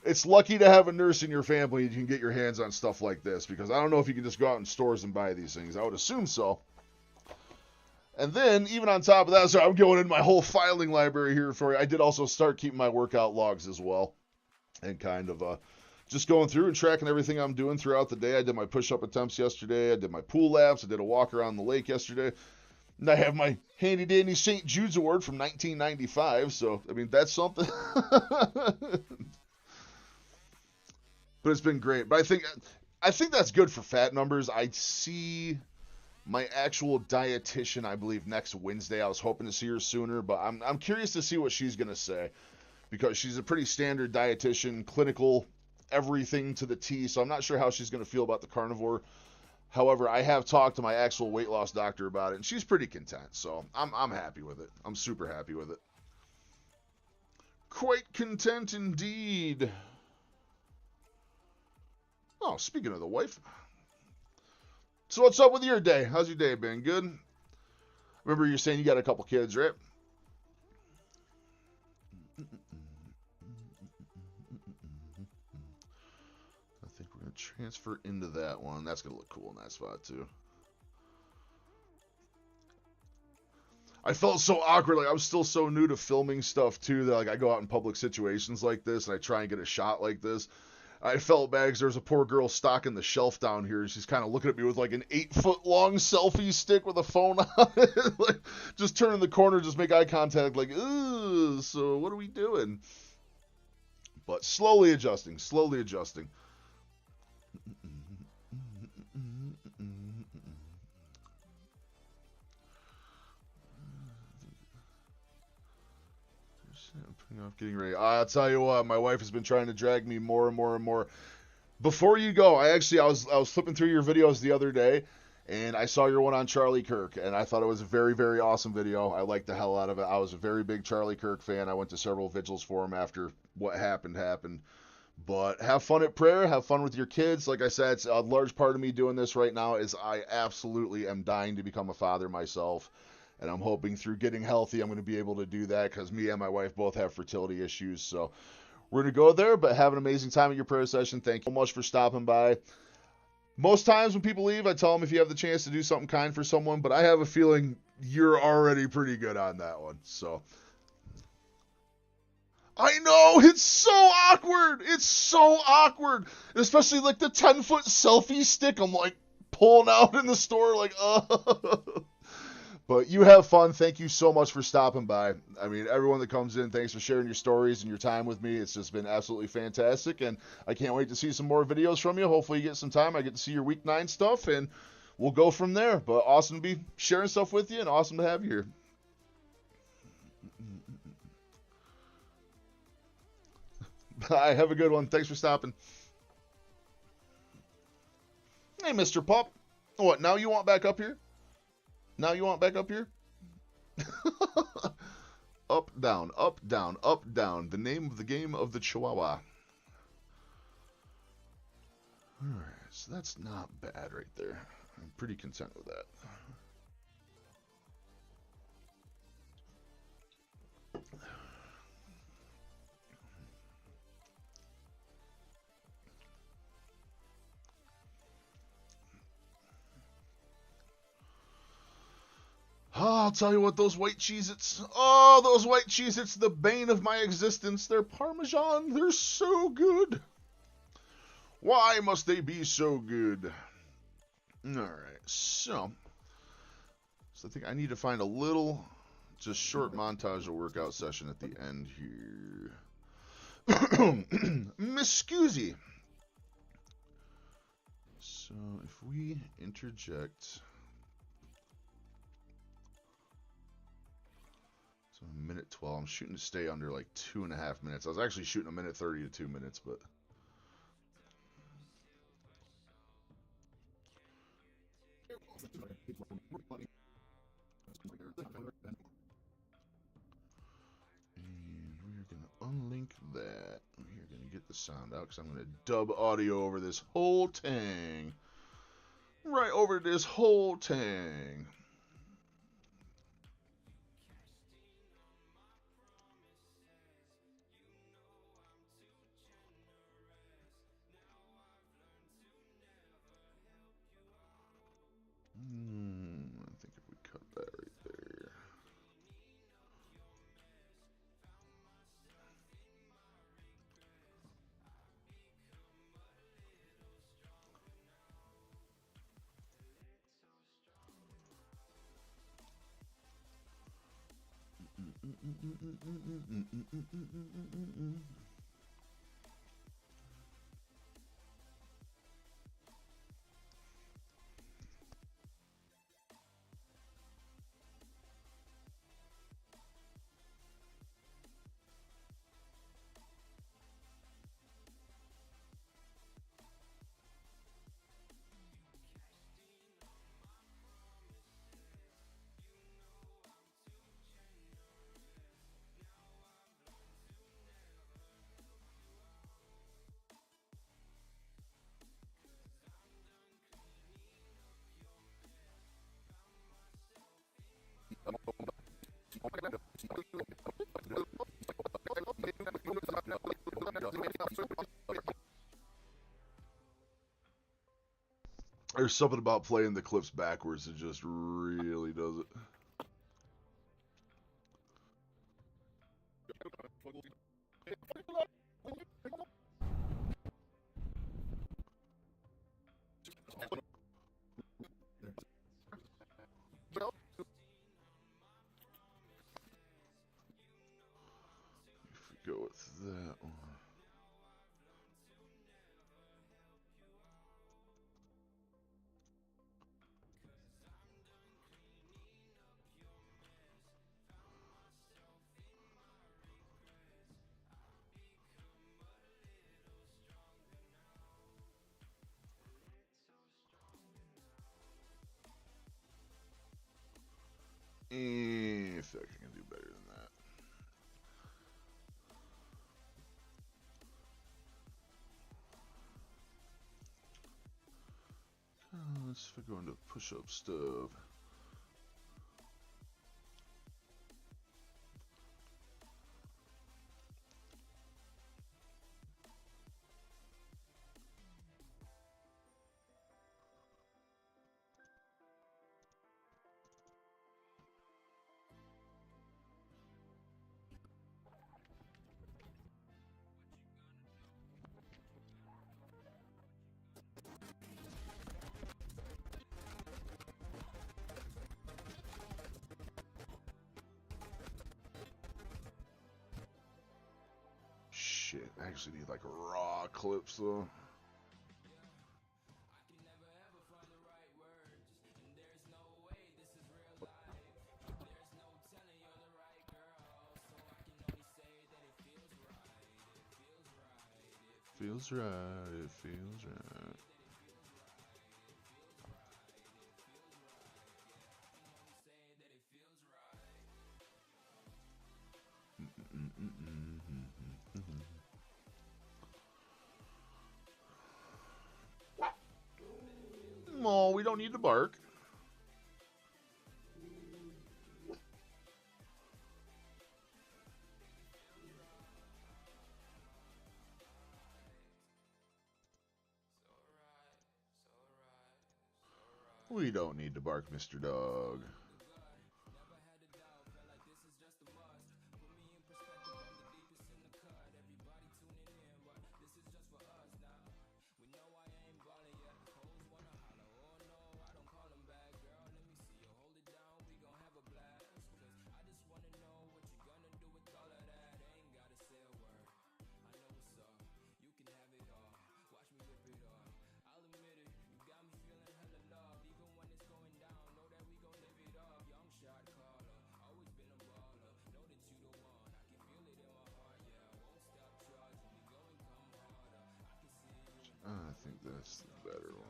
it's lucky to have a nurse in your family. You can get your hands on stuff like this, because I don't know if you can just go out in stores and buy these things. I would assume so. And then, even on top of that, so I'm going in my whole filing library here for you. I did also start keeping my workout logs as well, and kind of just going through and tracking everything I'm doing throughout the day. I did my push-up attempts yesterday. I did my pool laps. I did a walk around the lake yesterday. And I have my handy-dandy St. Jude's Award from 1995. So, I mean, that's something. But it's been great. But I think that's good for fat numbers. I see my actual dietitian, I believe, next Wednesday. I was hoping to see her sooner, but I'm curious to see what she's going to say, because she's a pretty standard dietitian, clinical, everything to the T, so I'm not sure how she's going to feel about the carnivore. However, I have talked to my actual weight loss doctor about it, and she's pretty content, so I'm happy with it. I'm super happy with it. Quite content indeed. Oh, speaking of the wife. So what's up with your day? How's your day been? Good? Remember you're saying you got a couple kids, right? I think we're going to transfer into that one. That's going to look cool in that spot, too. I felt so awkward. Like, I'm still so new to filming stuff, too, that like I go out in public situations like this, and I try and get a shot like this. I felt bad because there's a poor girl stocking the shelf down here. She's kind of looking at me with like an 8-foot-long selfie stick with a phone on it. Like, just turn in the corner, just make eye contact, like, ooh, so what are we doing? But slowly adjusting, slowly adjusting. Getting ready. I'll tell you what, my wife has been trying to drag me more and more and more. Before you go, I was flipping through your videos the other day, and I saw your one on Charlie Kirk, and I thought it was a very, very awesome video. I liked the hell out of it. I was a very big Charlie Kirk fan. I went to several vigils for him after what happened. But have fun at prayer. Have fun with your kids. Like I said, it's a large part of me doing this right now is I absolutely am dying to become a father myself. And I'm hoping through getting healthy, I'm going to be able to do that, because me and my wife both have fertility issues. So we're going to go there, but have an amazing time at your prayer session. Thank you so much for stopping by. Most times when people leave, I tell them if you have the chance to do something kind for someone, but I have a feeling you're already pretty good on that one. So I know, it's so awkward. It's so awkward. Especially like the 10-foot selfie stick I'm like pulling out in the store like, But you have fun. Thank you so much for stopping by. I mean, everyone that comes in, thanks for sharing your stories and your time with me. It's just been absolutely fantastic, and I can't wait to see some more videos from you. Hopefully you get some time. I get to see your week 9 stuff, and we'll go from there. But awesome to be sharing stuff with you, and awesome to have you here. Bye. Have a good one. Thanks for stopping. Hey, Mr. Pup. What, now you want back up here? Now you want back up here? Up, down, up, down, up, down. The name of the game of the Chihuahua. Alright, so that's not bad right there. I'm pretty content with that. Oh, I'll tell you what, those white Cheez-Its. Oh, those white Cheez-Its, the bane of my existence. They're Parmesan. They're so good. Why must they be so good? Alright, so I think I need to find a little, just short montage of workout session at the end here. Miss Scoozy. So if we interject... minute 12. I'm shooting to stay under like 2.5 minutes. I was actually shooting a minute 30 to 2 minutes, but and we're gonna unlink that. We're gonna get the sound out because I'm gonna dub audio over this whole thing. right over this whole thing. I think if we cut that right there. There's something about playing the clips backwards that just really does it. If we go with that one. I feel like I can do better than that. Let's go into push-up stuff. Shit, I actually need like raw clips though. Feels right, it feels right. Oh, we don't need to bark. We don't need to bark, Mr. Dog. I think that's the better one.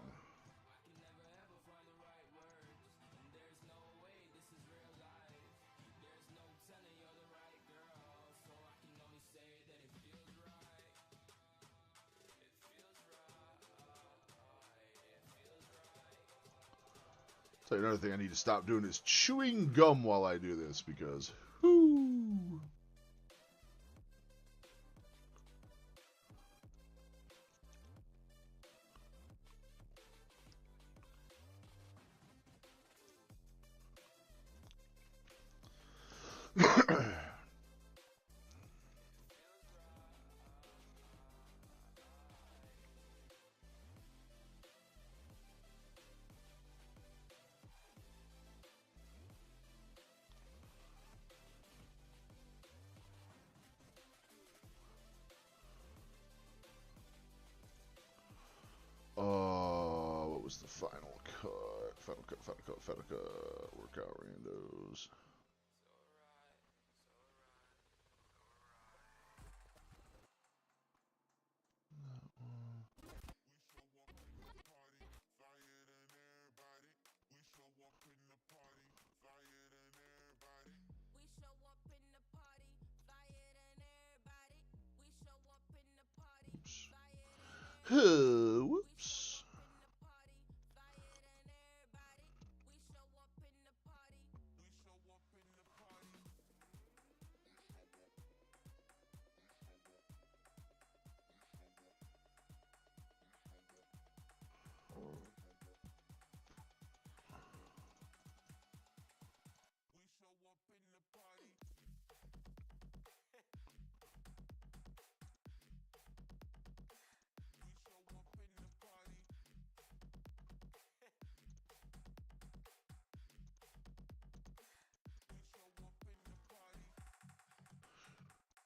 So another thing I need to stop doing is chewing gum while I do this because, whoo. What was the final cut? Final cut. Workout randos. Whoops.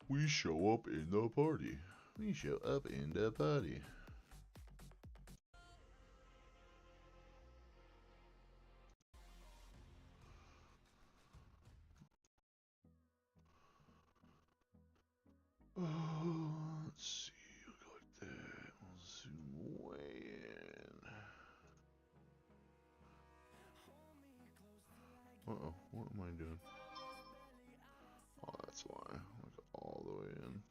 We show up in the party. We show up in the party. Let's see. Look like that. We'll zoom way in. Uh-oh. What am I doing? Oh, that's why. Like all the way in.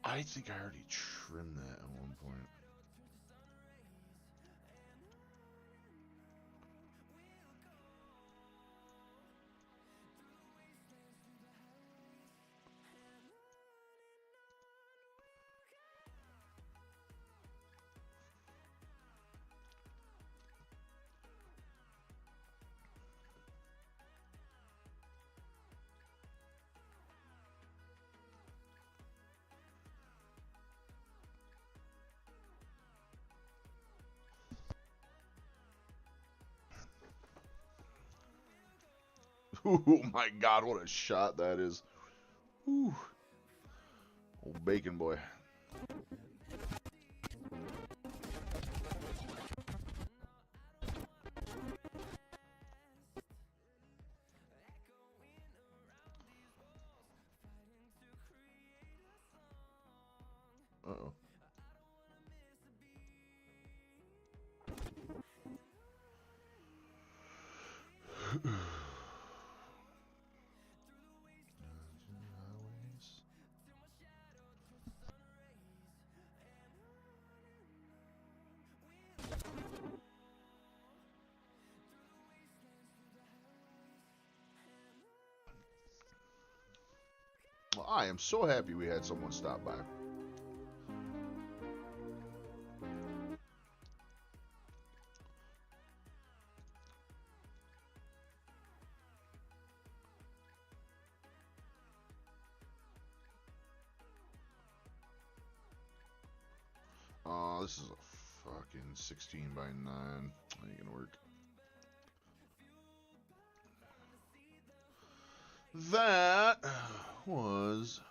I think I already trimmed that at one point. Oh my god, what a shot that is. Whew. Old bacon boy. Uh-oh. Well, I am so happy we had someone stop by. Oh, this is a fucking 16 by 9. Ain't gonna work. That was...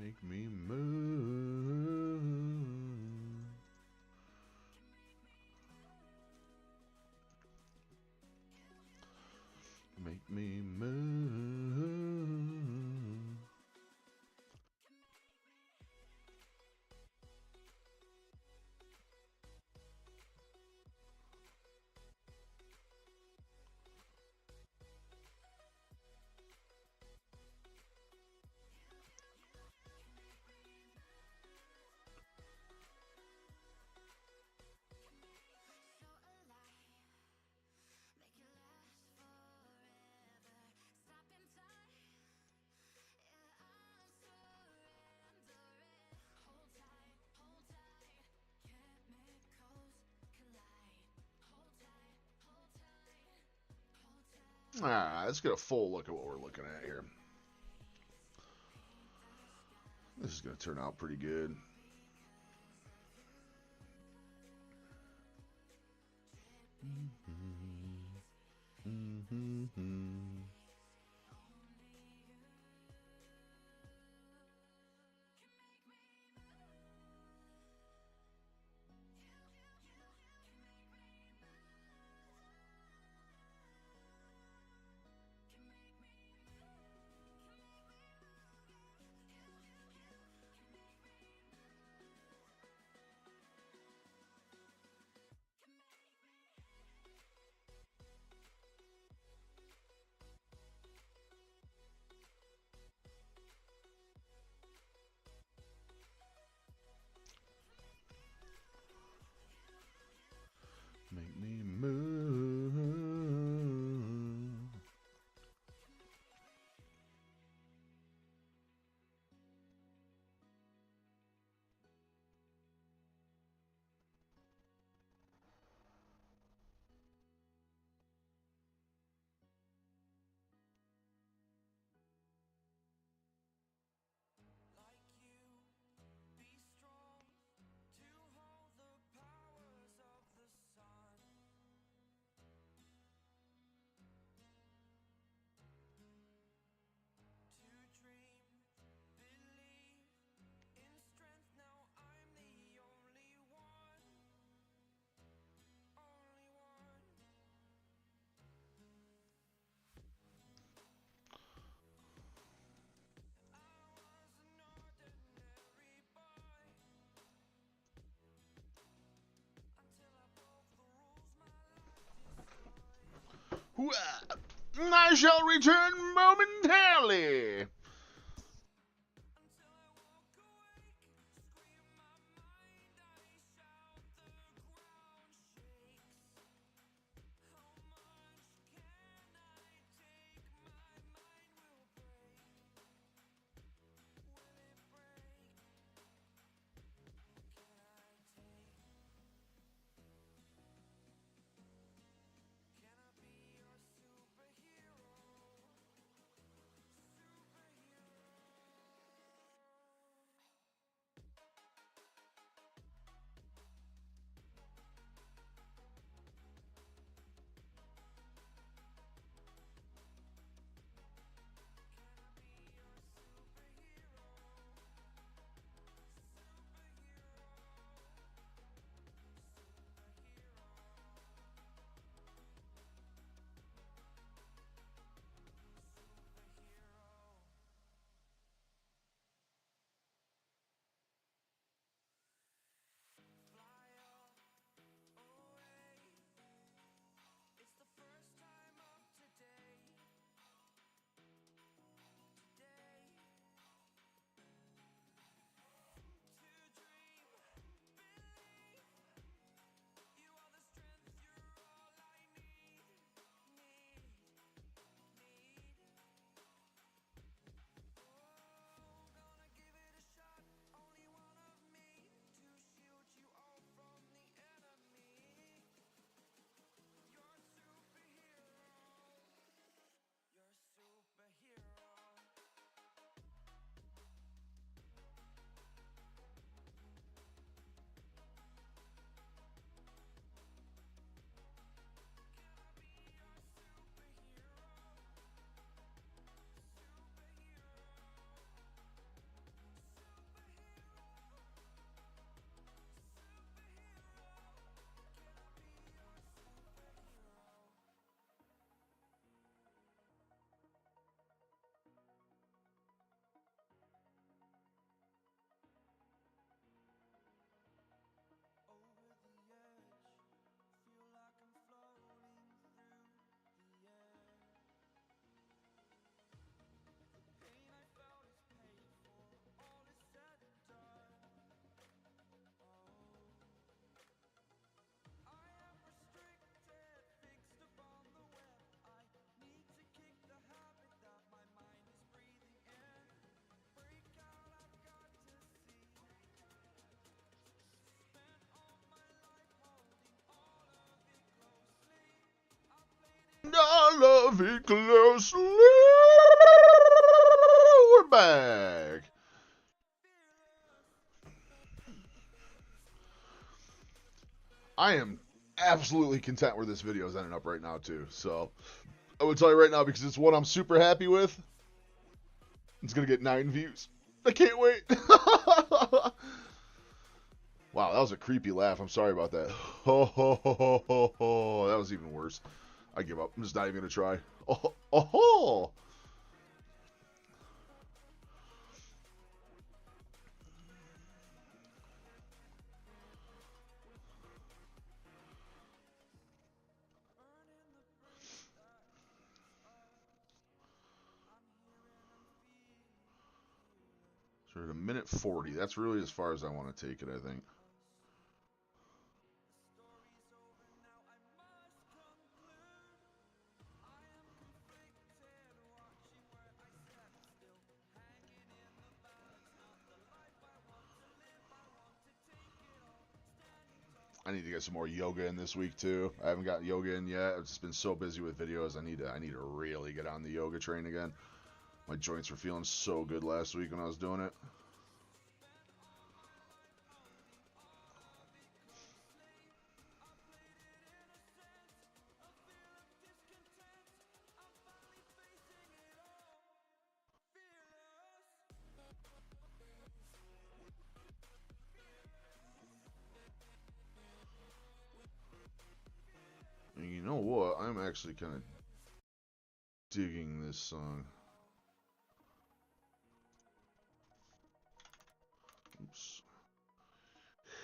Make me move. Make me move. Let's get a full look at what we're looking at here. This is going to turn out pretty good. Make me move. I shall return momentarily. heavy closely. We're back. I am absolutely content where this video is ending up right now, too. So, I would tell you right now, because it's one I'm super happy with. It's going to get 9 views. I can't wait. Wow, that was a creepy laugh. I'm sorry about that. Ho, ho, ho, ho, ho, ho. That was even worse. I give up. I'm just not even going to try. Oh, oh, oh. So we're at 1:40. That's really as far as I want to take it, I think. I need to get some more yoga in this week too. I haven't got yoga in yet. I've just been so busy with videos. I need to really get on the yoga train again. My joints were feeling so good last week when I was doing it. And you know what? I'm actually kind of digging this song. Oops.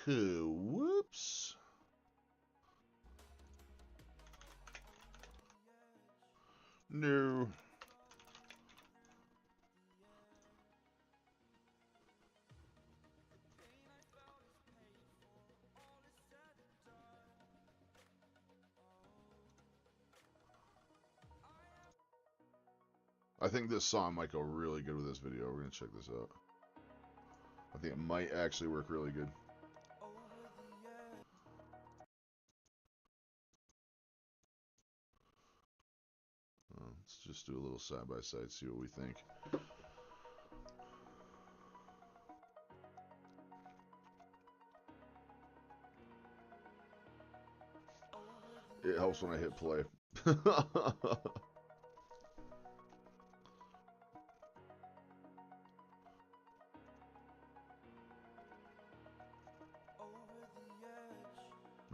Whoops. No. I think this song might go really good with this video. We're going to check this out. I think it might actually work really good. Let's just do a little side by side, see what we think. It helps when I hit play.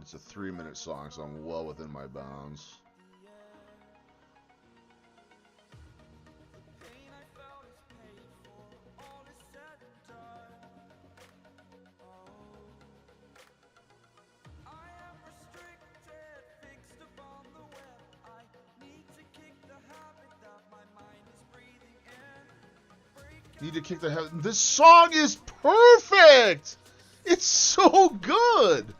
It's a 3-minute song, so I'm well within my bounds. Need to kick the head. This song is perfect! It's so good!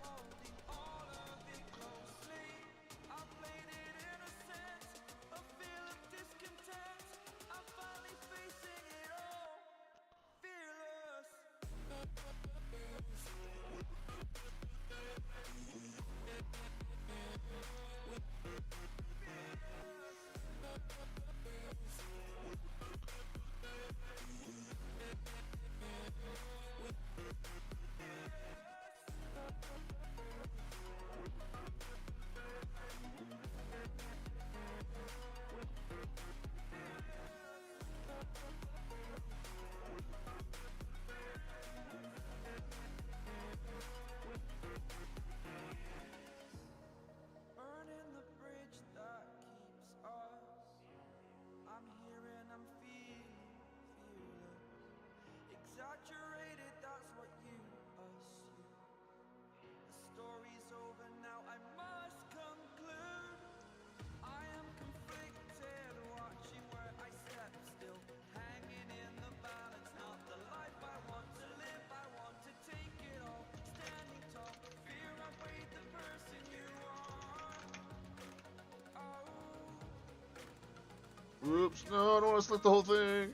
Oops, no, I don't want to select the whole thing.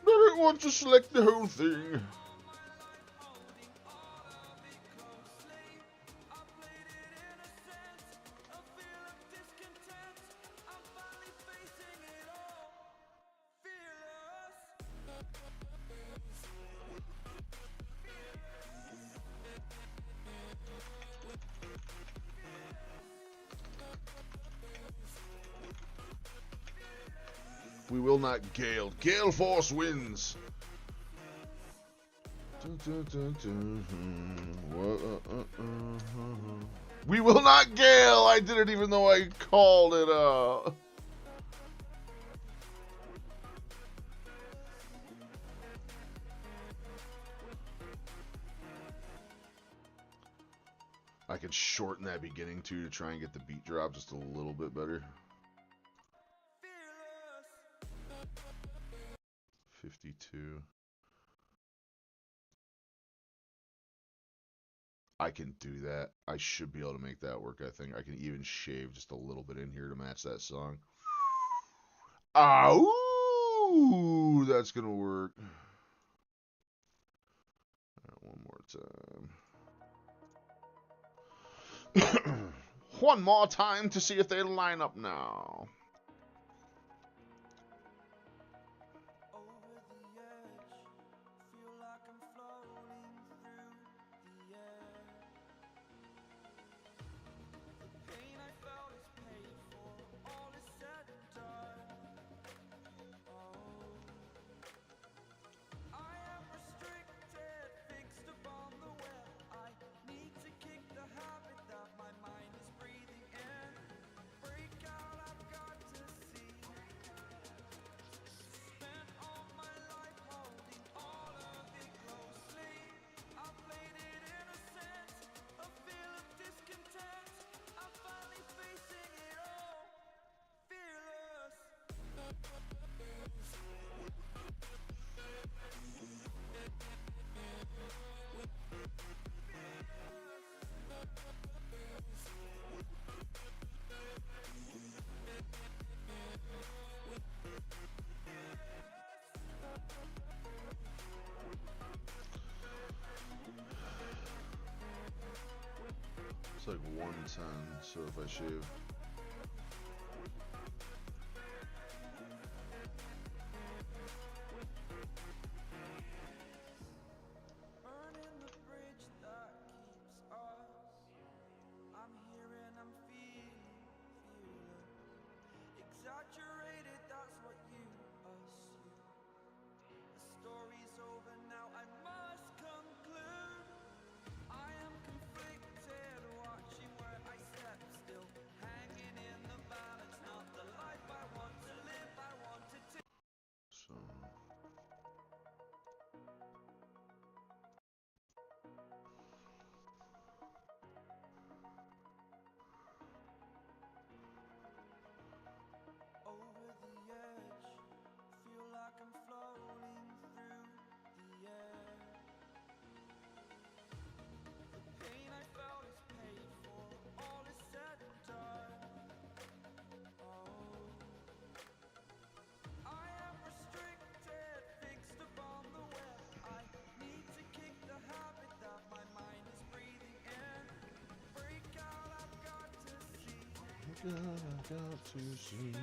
I don't want to select the whole thing. We will not gale. Gale force wins. We will not gale. I didn't even know I called it. I could shorten that beginning too to try and get the beat drop just a little bit better. 52. I can do that. I should be able to make that work, I think. I can even shave just a little bit in here to match that song. Ooh, that's going to work. All right, one more time. One more time to see if they line up now. It's like 110, so if I shave. I got to see.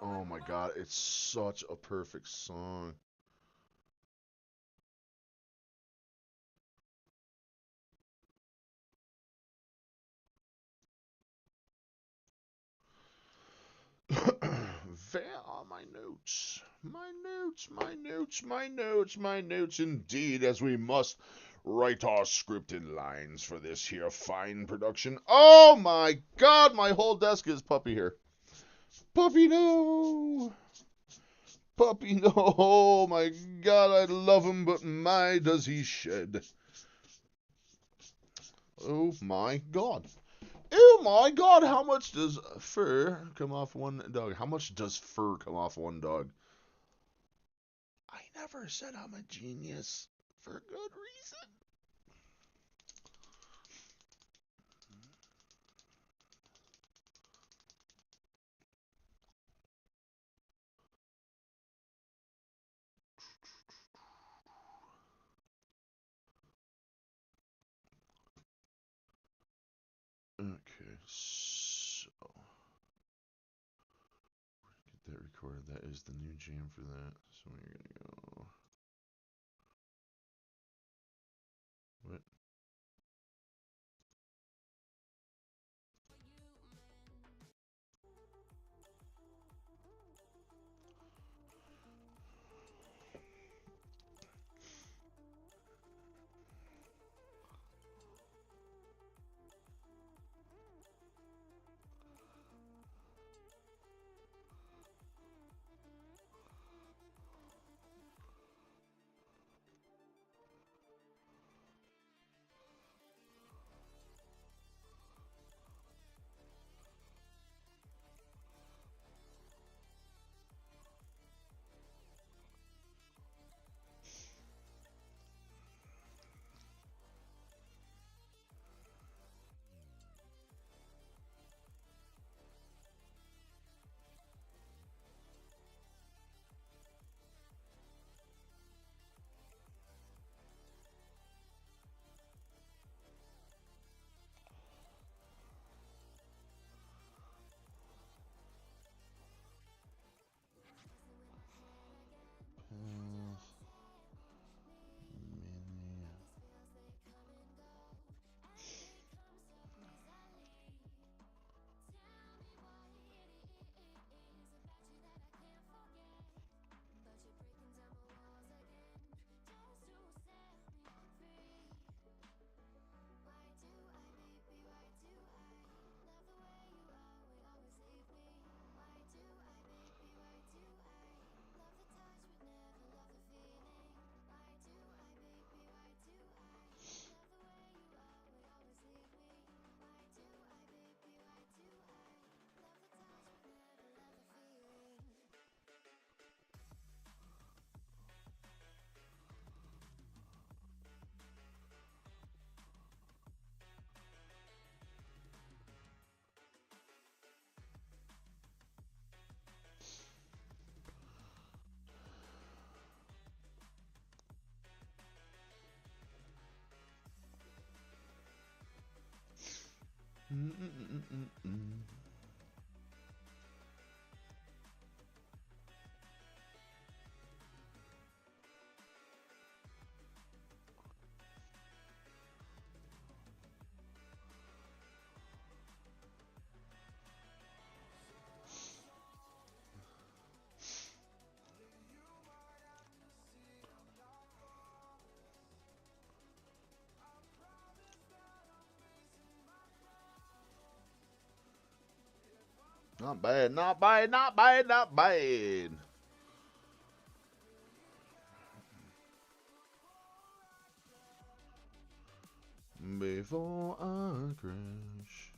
Oh my god, it's such a perfect song. Where are my notes? My notes, my notes, my notes, my notes indeed, as we must write our scripted lines for this here fine production. Oh my god, my whole desk is puppy hair. Puppy, no! Puppy, no! Oh my God, I love him, but my does he shed. Oh my God. Oh my God, how much does fur come off one dog? How much does fur come off one dog? I never said I'm a genius for good reason. Okay, so get that recorded. That is the new jam for that. So we're gonna go. What? Mini. Mm-mm-mm-mm-mm. Not bad, not bad, not bad, not bad. Before I crash.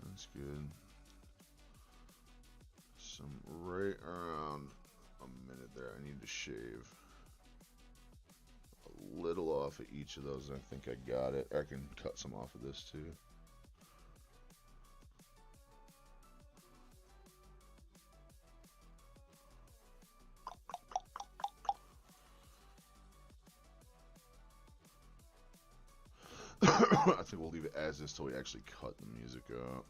That's good. Some right around a minute there. I need to shave a little off of each of those. I think I got it. I can cut some off of this too. I think we'll leave it as is till we actually cut the music out.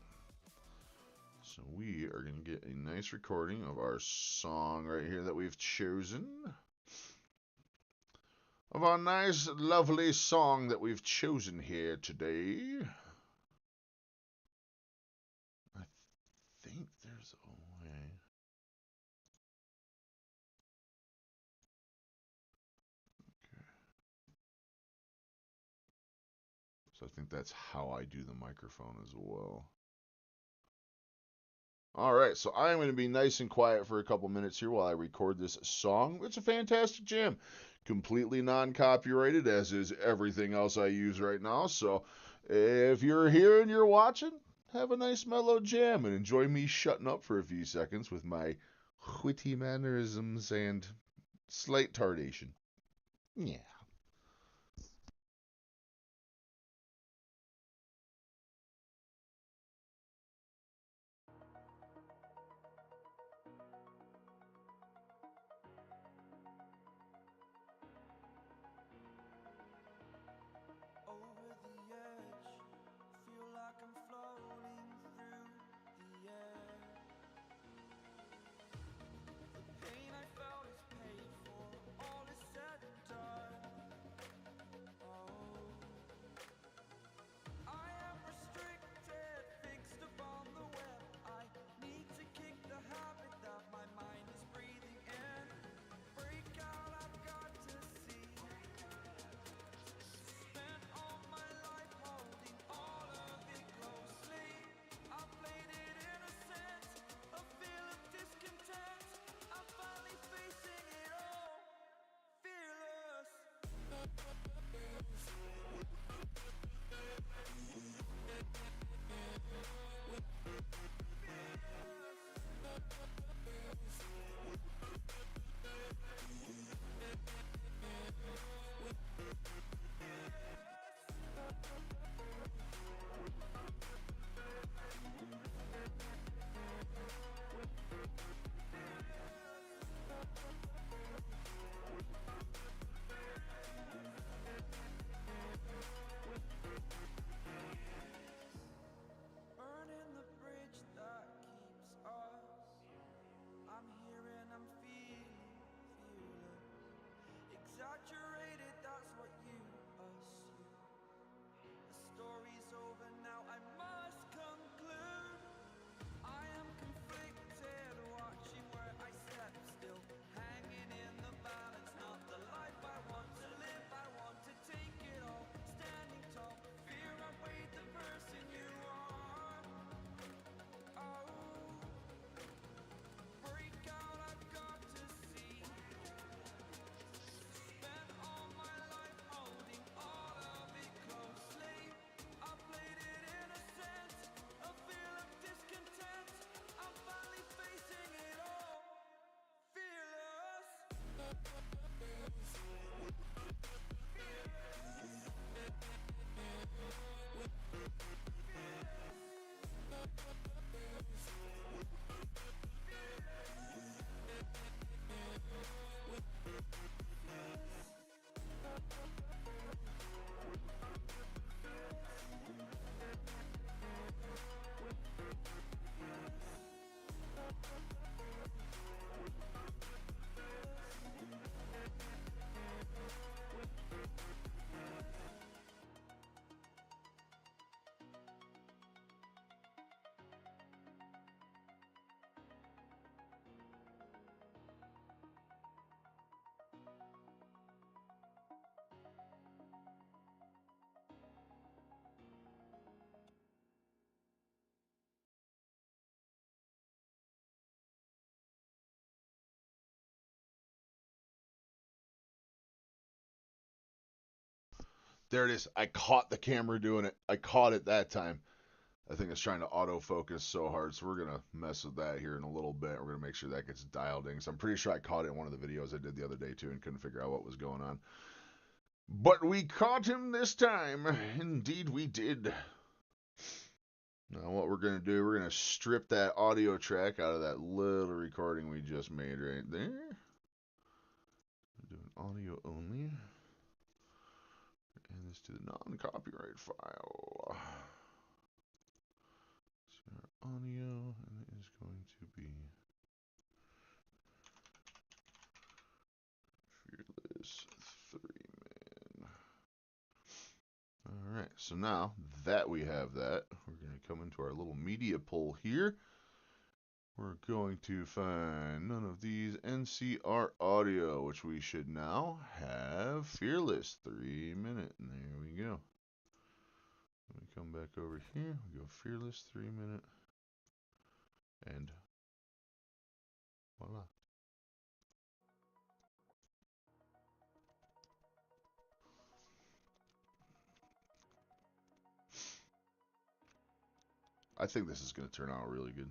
So we are going to get a nice recording of our song right here that we've chosen. Of our nice, lovely song that we've chosen here today. I think there's a way. Okay. So I think that's how I do the microphone as well. All right, so I'm going to be nice and quiet for a couple minutes here while I record this song. It's a fantastic jam. Completely non copyrighted, as is everything else I use right now. So if you're here and you're watching, have a nice mellow jam and enjoy me shutting up for a few seconds with my witty mannerisms and slight tardation. Yeah. Over the edge, feel like I'm floating through the air. The pain I felt is paid for, all is said and done. Oh, I am restricted, fixed upon the web. I need to kick the habit that my mind is breathing in. Break out, I've got to see. Spent all my life holding all of it closely. I played it innocent, a feel of discontent. I'm finally facing it all, fearless. Burning the bridge that keeps us. I'm here and I'm feeling fearless. Exaggerated, that's what you assume. The story's over now, I must conclude. I am conflicted, watching where I step still. Hanging in the balance, not the life I want to live. I want to take it all, standing tall. Fear outweighed the person you are. Oh, break out, I've got to see. Spent all my life holding all of it closely. I played it innocent, a feel of discontent. I'm finally facing it all, fearless. There it is. I caught the camera doing it. I caught it that time. I think it's trying to autofocus so hard, so we're gonna mess with that here in a little bit. We're gonna make sure that gets dialed in. So I'm pretty sure I caught it in one of the videos I did the other day too, and couldn't figure out what was going on. But we caught him this time. Indeed, we did. Now what we're gonna do, we're gonna strip that audio track out of that little recording we just made right there. Doing audio only. Add this to the non-copyright file. So our audio, and it is going to be Fearless 3 Man. Alright, so now that we have that, we're going to come into our little media pool here. We're going to find none of these NCR audio, which we should now have Fearless 3 minute. And there we go. Let me come back over here. We go fearless 3 minute. And voila. I think this is going to turn out really good.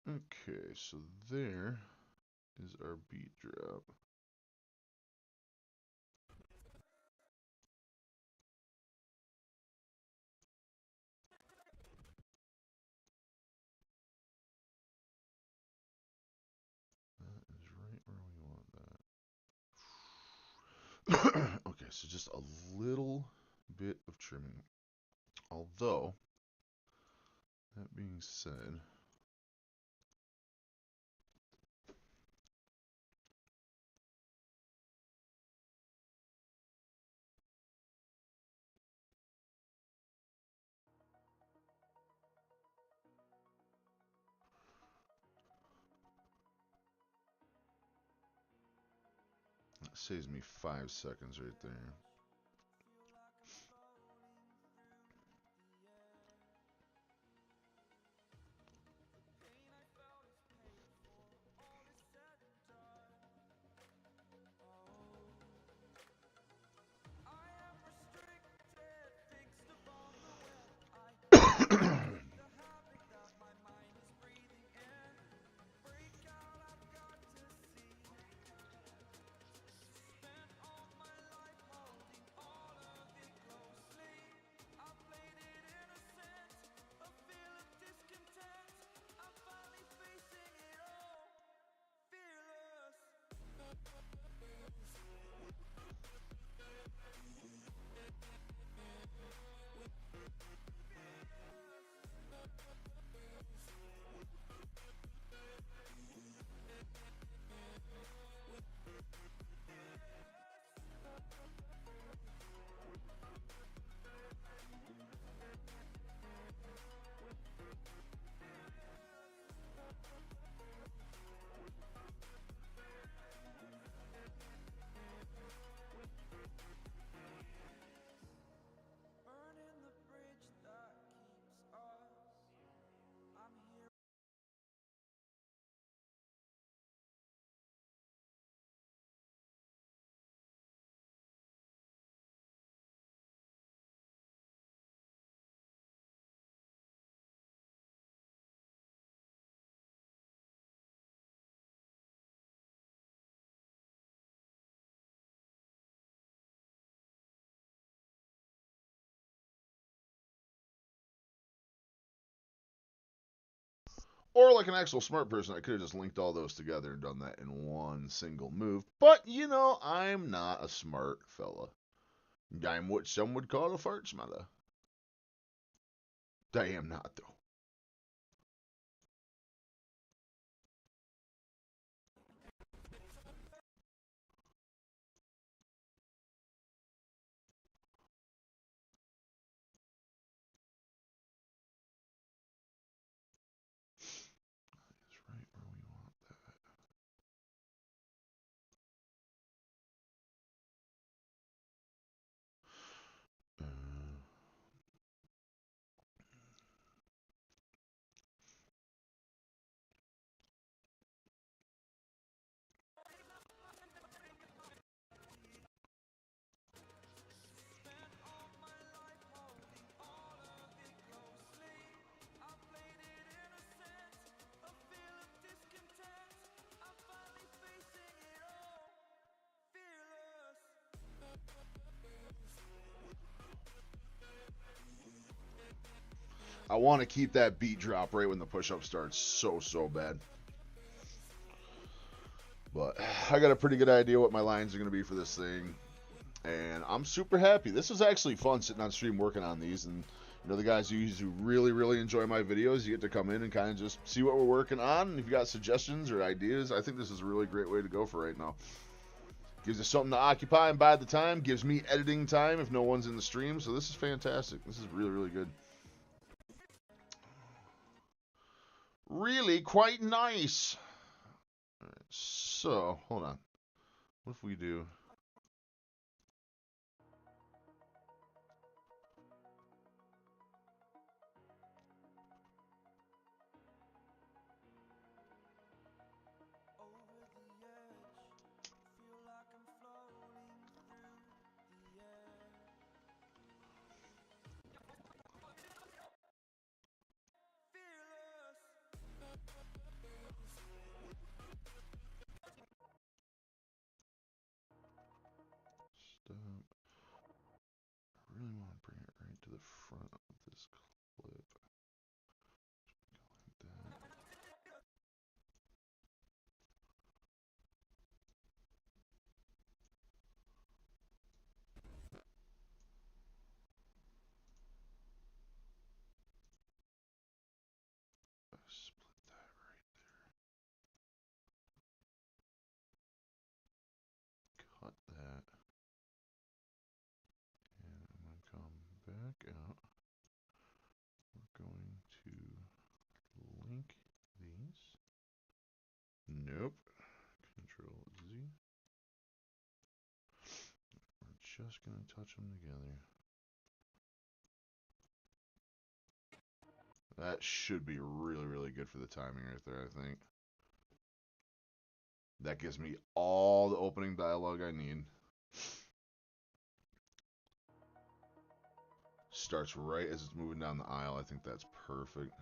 Okay, so there is our beat drop. That is right where we want that. Okay, so just a little bit of trimming. Although, that being said, that saves me 5 seconds right there. Or like an actual smart person, I could have just linked all those together and done that in one single move. But, you know, I'm not a smart fella. I'm what some would call a fart smarter. I am not, though. It's right where we want that. I want to keep that beat drop right when the push-up starts so bad. But I got a pretty good idea what my lines are going to be for this thing. And I'm super happy. This is actually fun sitting on stream working on these. And, you know, the guys who really enjoy my videos, you get to come in and kind of just see what we're working on. And if you got suggestions or ideas, I think this is a really great way to go for right now. Gives us something to occupy and buy the time. Gives me editing time if no one's in the stream. So this is fantastic. This is really good. Really quite nice. All right, so, hold on. What if we do... Stop. I really want to bring it right to the front of this clip. Like that. Split that right there. Cut that. And I'm going to come back out. We're going to link these. Nope. Control Z. We're just going to touch them together. That should be really good for the timing right there, I think. That gives me all the opening dialogue I need. Starts right as it's moving down the aisle. I think that's perfect.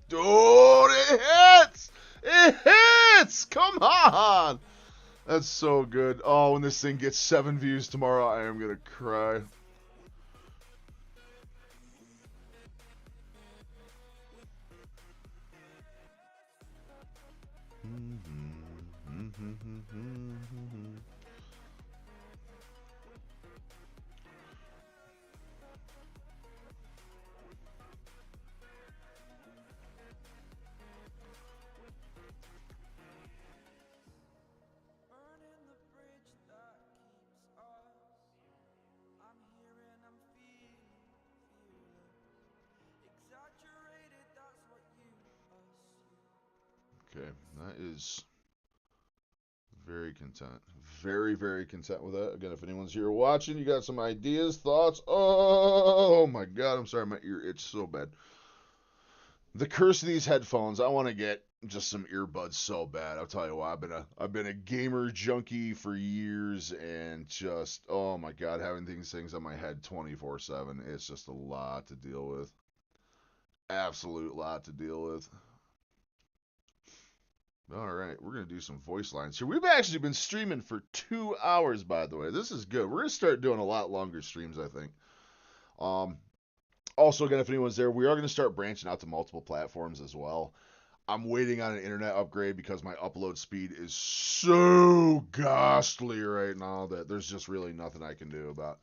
Dude, it hits! It hits! Come on! That's so good. Oh, when this thing gets 7 views tomorrow, I am gonna cry. Okay, that is very content. Very content with that. Again, if anyone's here watching, you got some ideas, thoughts. Oh my god, I'm sorry, my ear itches so bad. The curse of these headphones, I want to get just some earbuds so bad. I'll tell you why. I've been a gamer junkie for years, and just oh my god, having these things on my head 24/7, it's just a lot to deal with. Absolute lot to deal with. All right, we're going to do some voice lines here. We've actually been streaming for 2 hours, by the way. This is good. We're going to start doing a lot longer streams, I think. Also, again, if anyone's there, we are going to start branching out to multiple platforms as well. I'm waiting on an internet upgrade because my upload speed is so ghastly right now that there's just really nothing I can do about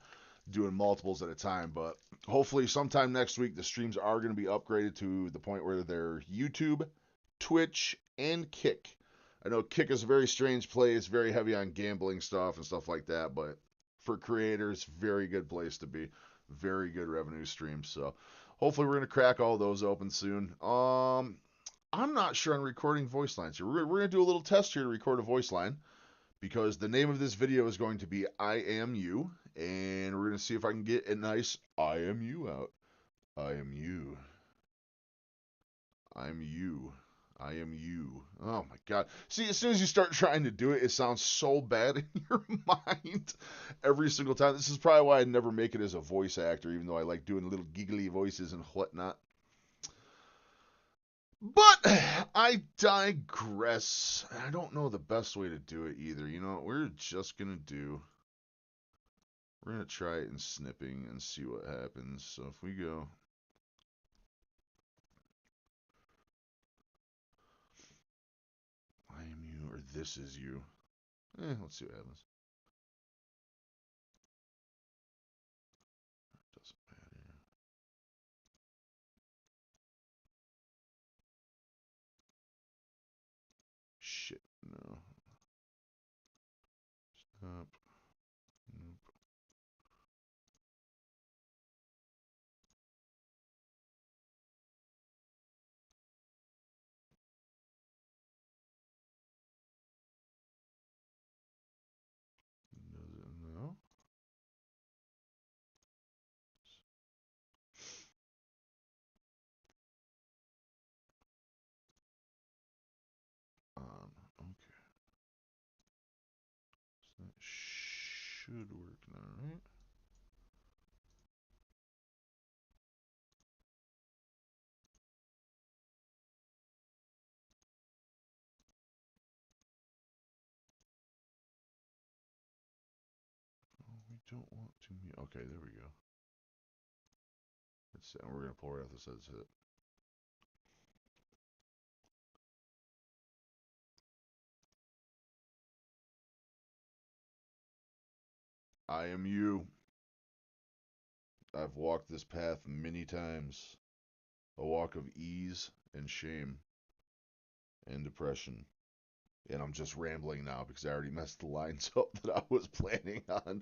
doing multiples at a time. But hopefully sometime next week, the streams are going to be upgraded to the point where they're YouTube, Twitch, and Kick. I know Kick is a very strange place, very heavy on gambling stuff and stuff like that, but for creators, very good place to be. Very good revenue streams. So hopefully we're gonna crack all those open soon. I'm not sure on recording voice lines here. We're gonna do a little test here to record a voice line because the name of this video is going to be I Am You, and we're gonna see if I can get a nice I Am You out. I am you. I'm you. I am you. Oh my god. See, as soon as you start trying to do it, it sounds so bad in your mind every single time. This is probably why I never make it as a voice actor, even though I like doing little giggly voices and whatnot. But I digress. I don't know the best way to do it either. You know, we're just gonna do. We're gonna try it in snipping and see what happens. So if we go. I am you, or this is you. Let's see what happens. Doesn't matter. Shit, no. Stop. Nope. No. On. Okay. So that should work now, right? Oh, we don't want to mute. Okay, there we go. We're gonna pull right off this headset. I am you. I've walked this path many times. A walk of ease and shame and depression. And I'm just rambling now because I already messed the lines up that I was planning on.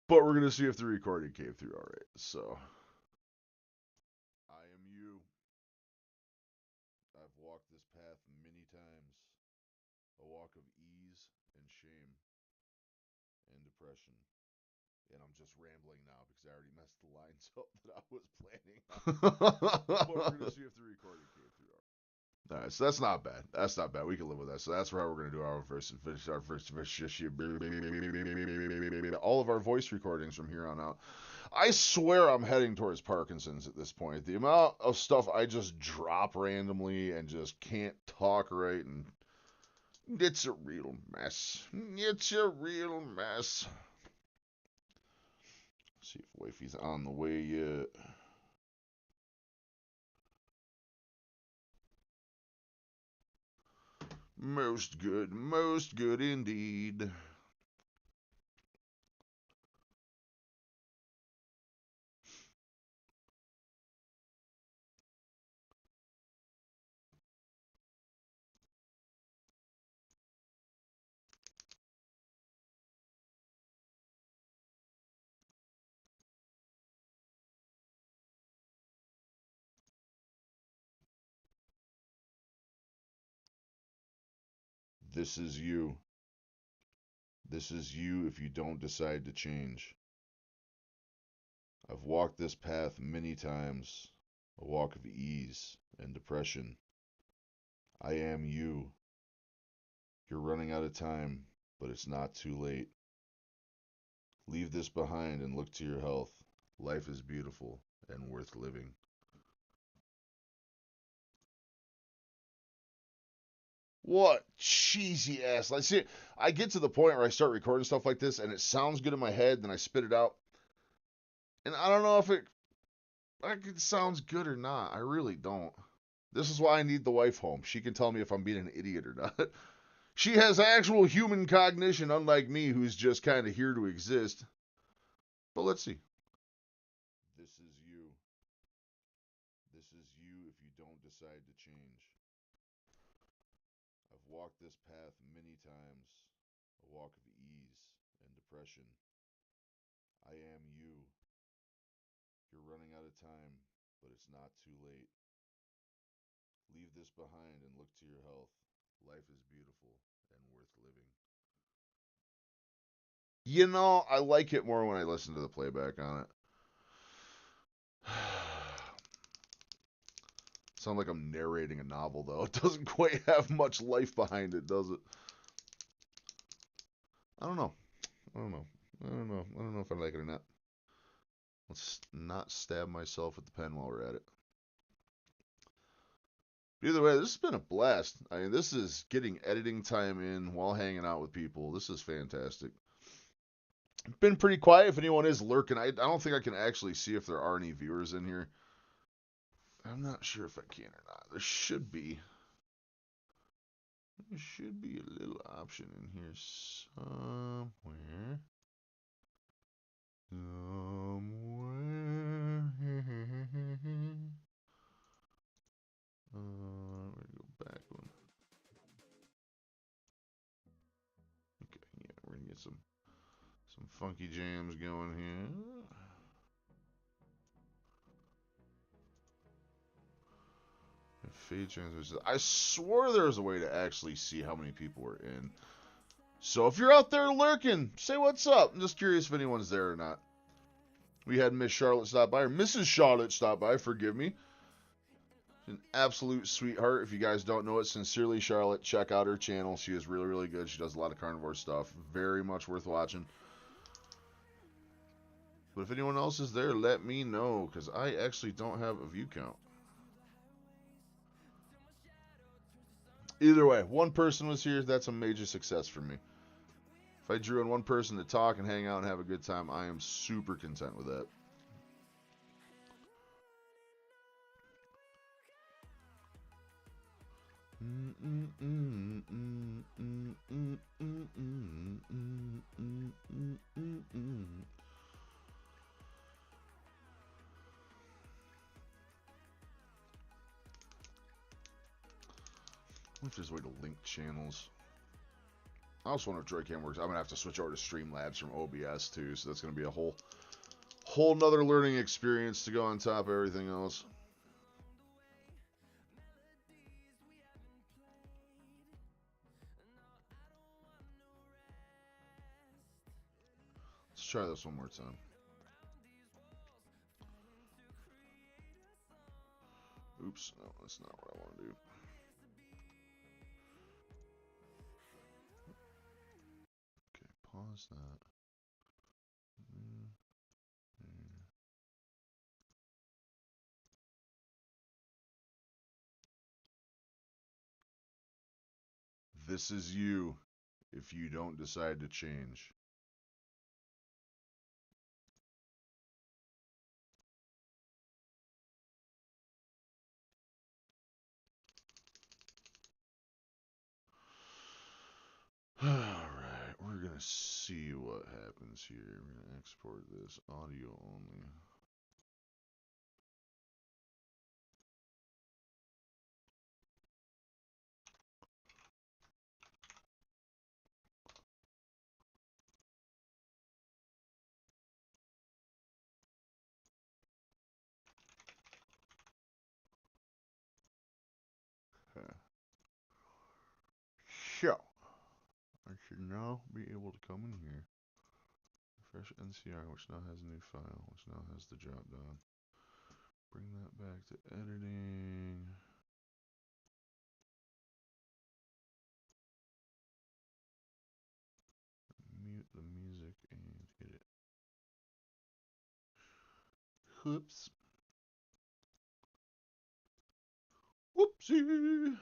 But we're gonna see if the recording came through all right. So, I am you. I've walked this path many times. A walk of ease and shame and depression. And I'm just rambling now because I already messed the lines up that I was planning on. But we're gonna see if the recording came through. All right, so that's not bad. That's not bad. We can live with that. So that's how we're gonna do our first, all of our voice recordings from here on out. I swear I'm heading towards Parkinson's at this point. The amount of stuff I just drop randomly and just can't talk right, and it's a real mess. It's a real mess. See if wifey's on the way yet. Most good indeed. This is you. This is you if you don't decide to change. I've walked this path many times, a walk of ease and depression. I am you. You're running out of time, but it's not too late. Leave this behind and look to your health. Life is beautiful and worth living. What cheesy ass. Like, see, I get to the point where I start recording stuff like this and it sounds good in my head, then I spit it out. And I don't know if it like it sounds good or not. I really don't. This is why I need the wife home. She can tell me if I'm being an idiot or not. She has actual human cognition, unlike me, who's just kind of here to exist. But let's see. This is you. This is you if you don't decide to change. I've walked this path many times, a walk of ease and depression. I am you. You're running out of time, but it's not too late. Leave this behind and look to your health. Life is beautiful and worth living. You know, I like it more when I listen to the playback on it. Sound like I'm narrating a novel, though. It doesn't quite have much life behind it, does it? I don't know. I don't know. I don't know. I don't know if I like it or not. Let's not stab myself with the pen while we're at it. Either way, this has been a blast. I mean, this is getting editing time in while hanging out with people. This is fantastic. Been pretty quiet. If anyone is lurking, I don't think I can actually see if there are any viewers in here. I'm not sure if I can or not. There should be. There should be a little option in here somewhere. Somewhere. We're gonna go back one. Okay, yeah, we're gonna get some funky jams going here. Fade transmission. I swore there was a way to actually see how many people were in. So if you're out there lurking, say what's up. I'm just curious if anyone's there or not. We had Miss Charlotte stop by, or Mrs. Charlotte stop by, forgive me. She's an absolute sweetheart. If you guys don't know it, sincerely Charlotte, check out her channel. She is really, really good. She does a lot of carnivore stuff. Very much worth watching. But if anyone else is there, let me know, because I actually don't have a view count. Either way, one person was here. That's a major success for me. If I drew in one person to talk and hang out and have a good time, I am super content with that. If there's a way to link channels. I also wonder if Joy-Can works. I'm going to have to switch over to Streamlabs from OBS too, so that's going to be a whole nother learning experience to go on top of everything else. Let's try this one more time. Oops, no, that's not what I want to do. Okay, pause that. This is you if you don't decide to change. Alright, we're going to see what happens here. We're going to export this audio only. So, I should now be able to come in here. Refresh NCR, which now has a new file, which now has the drop down. Bring that back to editing. Mute the music and hit it. Whoops. Whoopsie.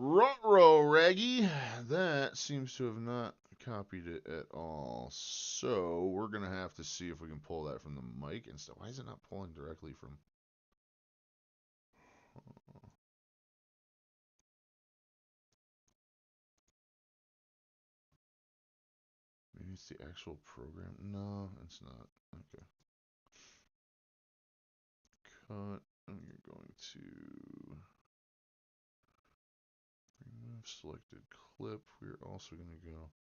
Ruh-roh, Raggy. That seems to have not copied it at all. So we're going to have to see if we can pull that from the mic instead. Why is it not pulling directly from... Maybe it's the actual program. No, it's not. Okay. Cut. And you're going to remove selected clip. We're also going to go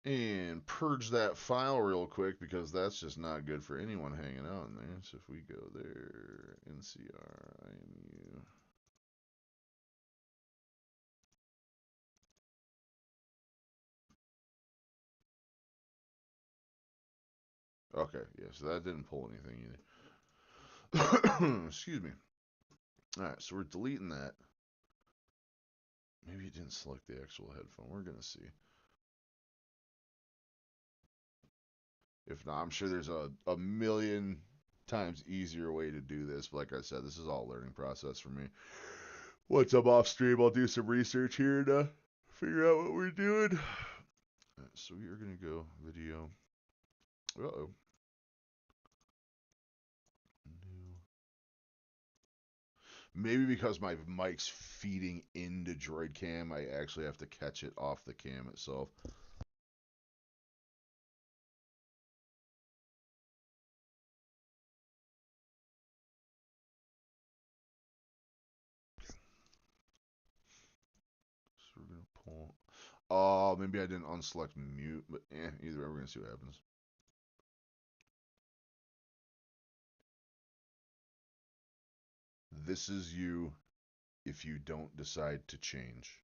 and purge that file real quick because that's just not good for anyone hanging out in there. So if we go there, NCR, IMU. Okay, yeah, so that didn't pull anything either. Excuse me. All right, so we're deleting that. Maybe it didn't select the actual headphone. We're going to see. If not, I'm sure there's a million times easier way to do this. But like I said, this is all a learning process for me. Once I'm off stream, I'll do some research here and figure out what we're doing. Right, so we are going to go video. Uh-oh. New. Maybe because my mic's feeding into Droid Cam, I actually have to catch it off the cam itself. So we're going to pull. Oh, maybe I didn't unselect mute, but either way, we're going to see what happens. This is you if you don't decide to change.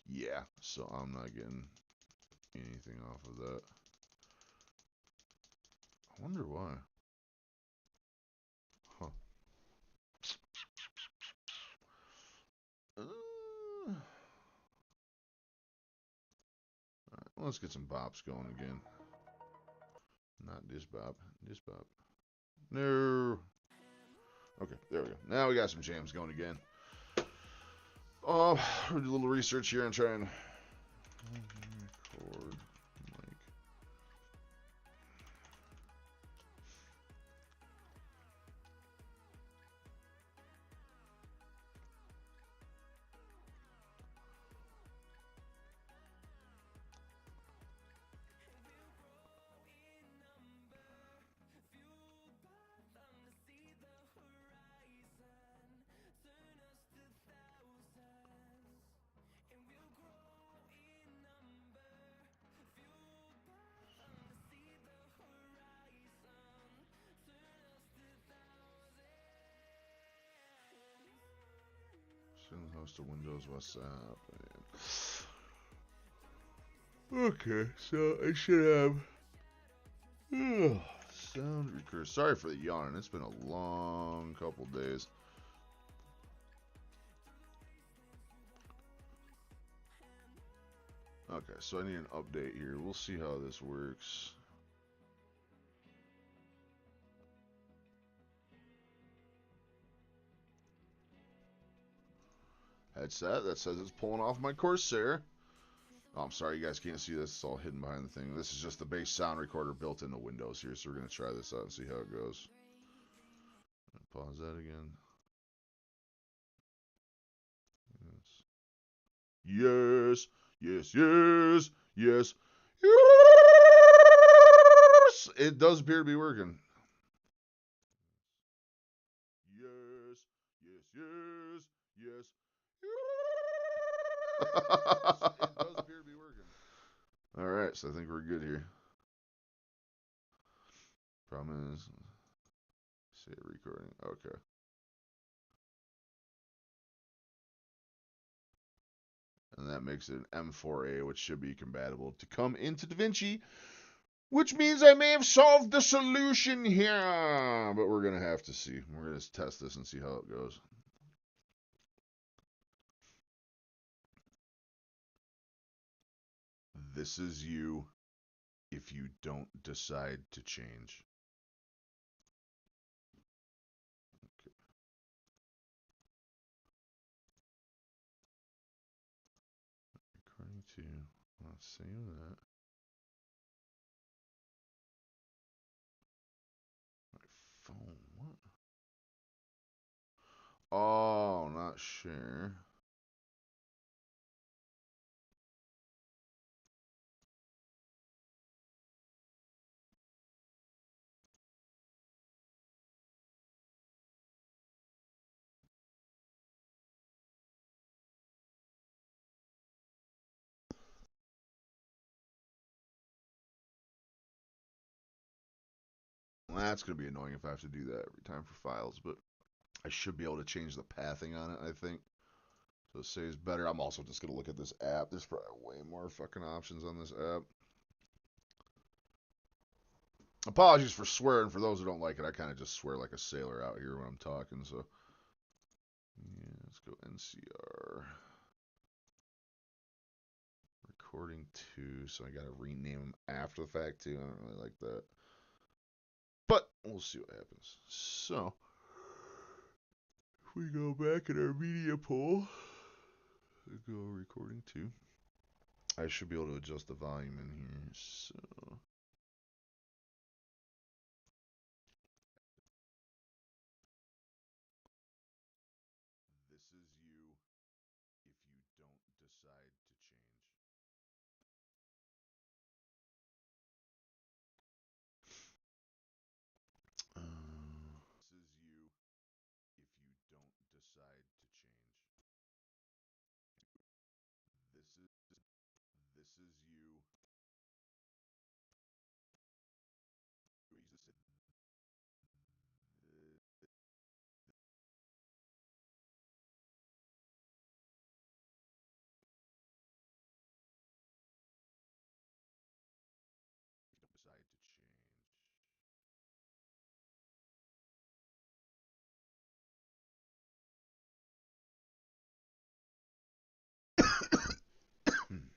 Yeah, so I'm not getting anything off of that. I wonder why. Huh. Alright, let's get some bops going again. Not this bop. This bop. No. Okay, there we go. Now we got some jams going again. We'll do a little research here and try and record mic. Soon host to Windows WhatsApp. Okay, so I should have sound recorder. Sorry for the yawn. It's been a long couple days. Okay, so I need an update here. We'll see how this works. Headset that says it's pulling off my Corsair. Oh, I'm sorry, you guys can't see this. It's all hidden behind the thing. This is just the base sound recorder built into Windows here, so we're going to try this out and see how it goes. Pause that again. Yes, yes, yes, yes, yes. It does appear to be working. Yes, yes, yes, yes. It does appear to be working. All right, so I think we're good here. Problem is, say recording. Okay. And that makes it an M4A, which should be compatible to come into DaVinci, which means I may have solved the solution here. But we're going to have to see. We're going to test this and see how it goes. This is you if you don't decide to change. Okay. According to, let's save that. My phone, what? Oh, not sure. That's going to be annoying if I have to do that every time for files, but I should be able to change the pathing on it, I think. So it saves better. I'm also just going to look at this app. There's probably way more fucking options on this app. Apologies for swearing. For those who don't like it, I kind of just swear like a sailor out here when I'm talking. So yeah, let's go NCR. Recording 2, so I got to rename them after the fact too. I don't really like that. But we'll see what happens. So if we go back in our media pool, go recording 2. I should be able to adjust the volume in here. So this is you if you don't decide to change. This is you if you don't decide to change. This is you. Decide to change.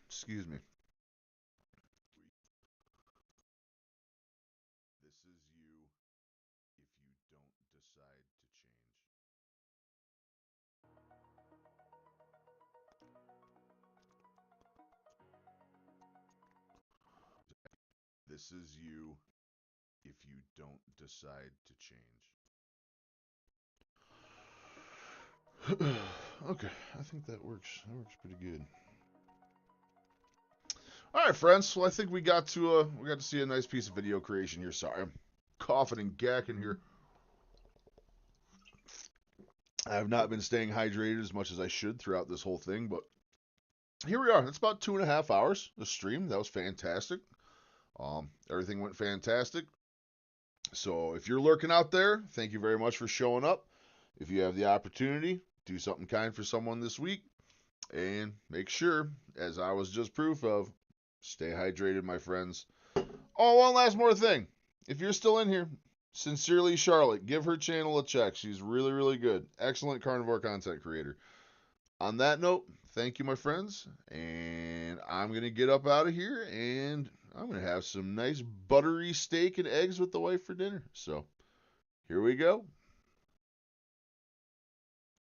Excuse me. This is you if you don't decide to change. This is you if you don't decide to change. Okay, I think that works. That works pretty good. All right, friends. Well, I think we got to see a nice piece of video creation here. Sorry, I'm coughing and gacking here. I have not been staying hydrated as much as I should throughout this whole thing, but here we are. It's about 2.5 hours. The stream that was fantastic. Everything went fantastic. So if you're lurking out there, thank you very much for showing up. If you have the opportunity, do something kind for someone this week, and make sure, as I was just proof of, stay hydrated, my friends. Oh, one last more thing. If you're still in here, sincerely Charlotte, give her channel a check. She's really, really good. Excellent carnivore content creator. On that note, thank you, my friends, and I'm going to get up out of here, and I'm going to have some nice buttery steak and eggs with the wife for dinner. So, here we go.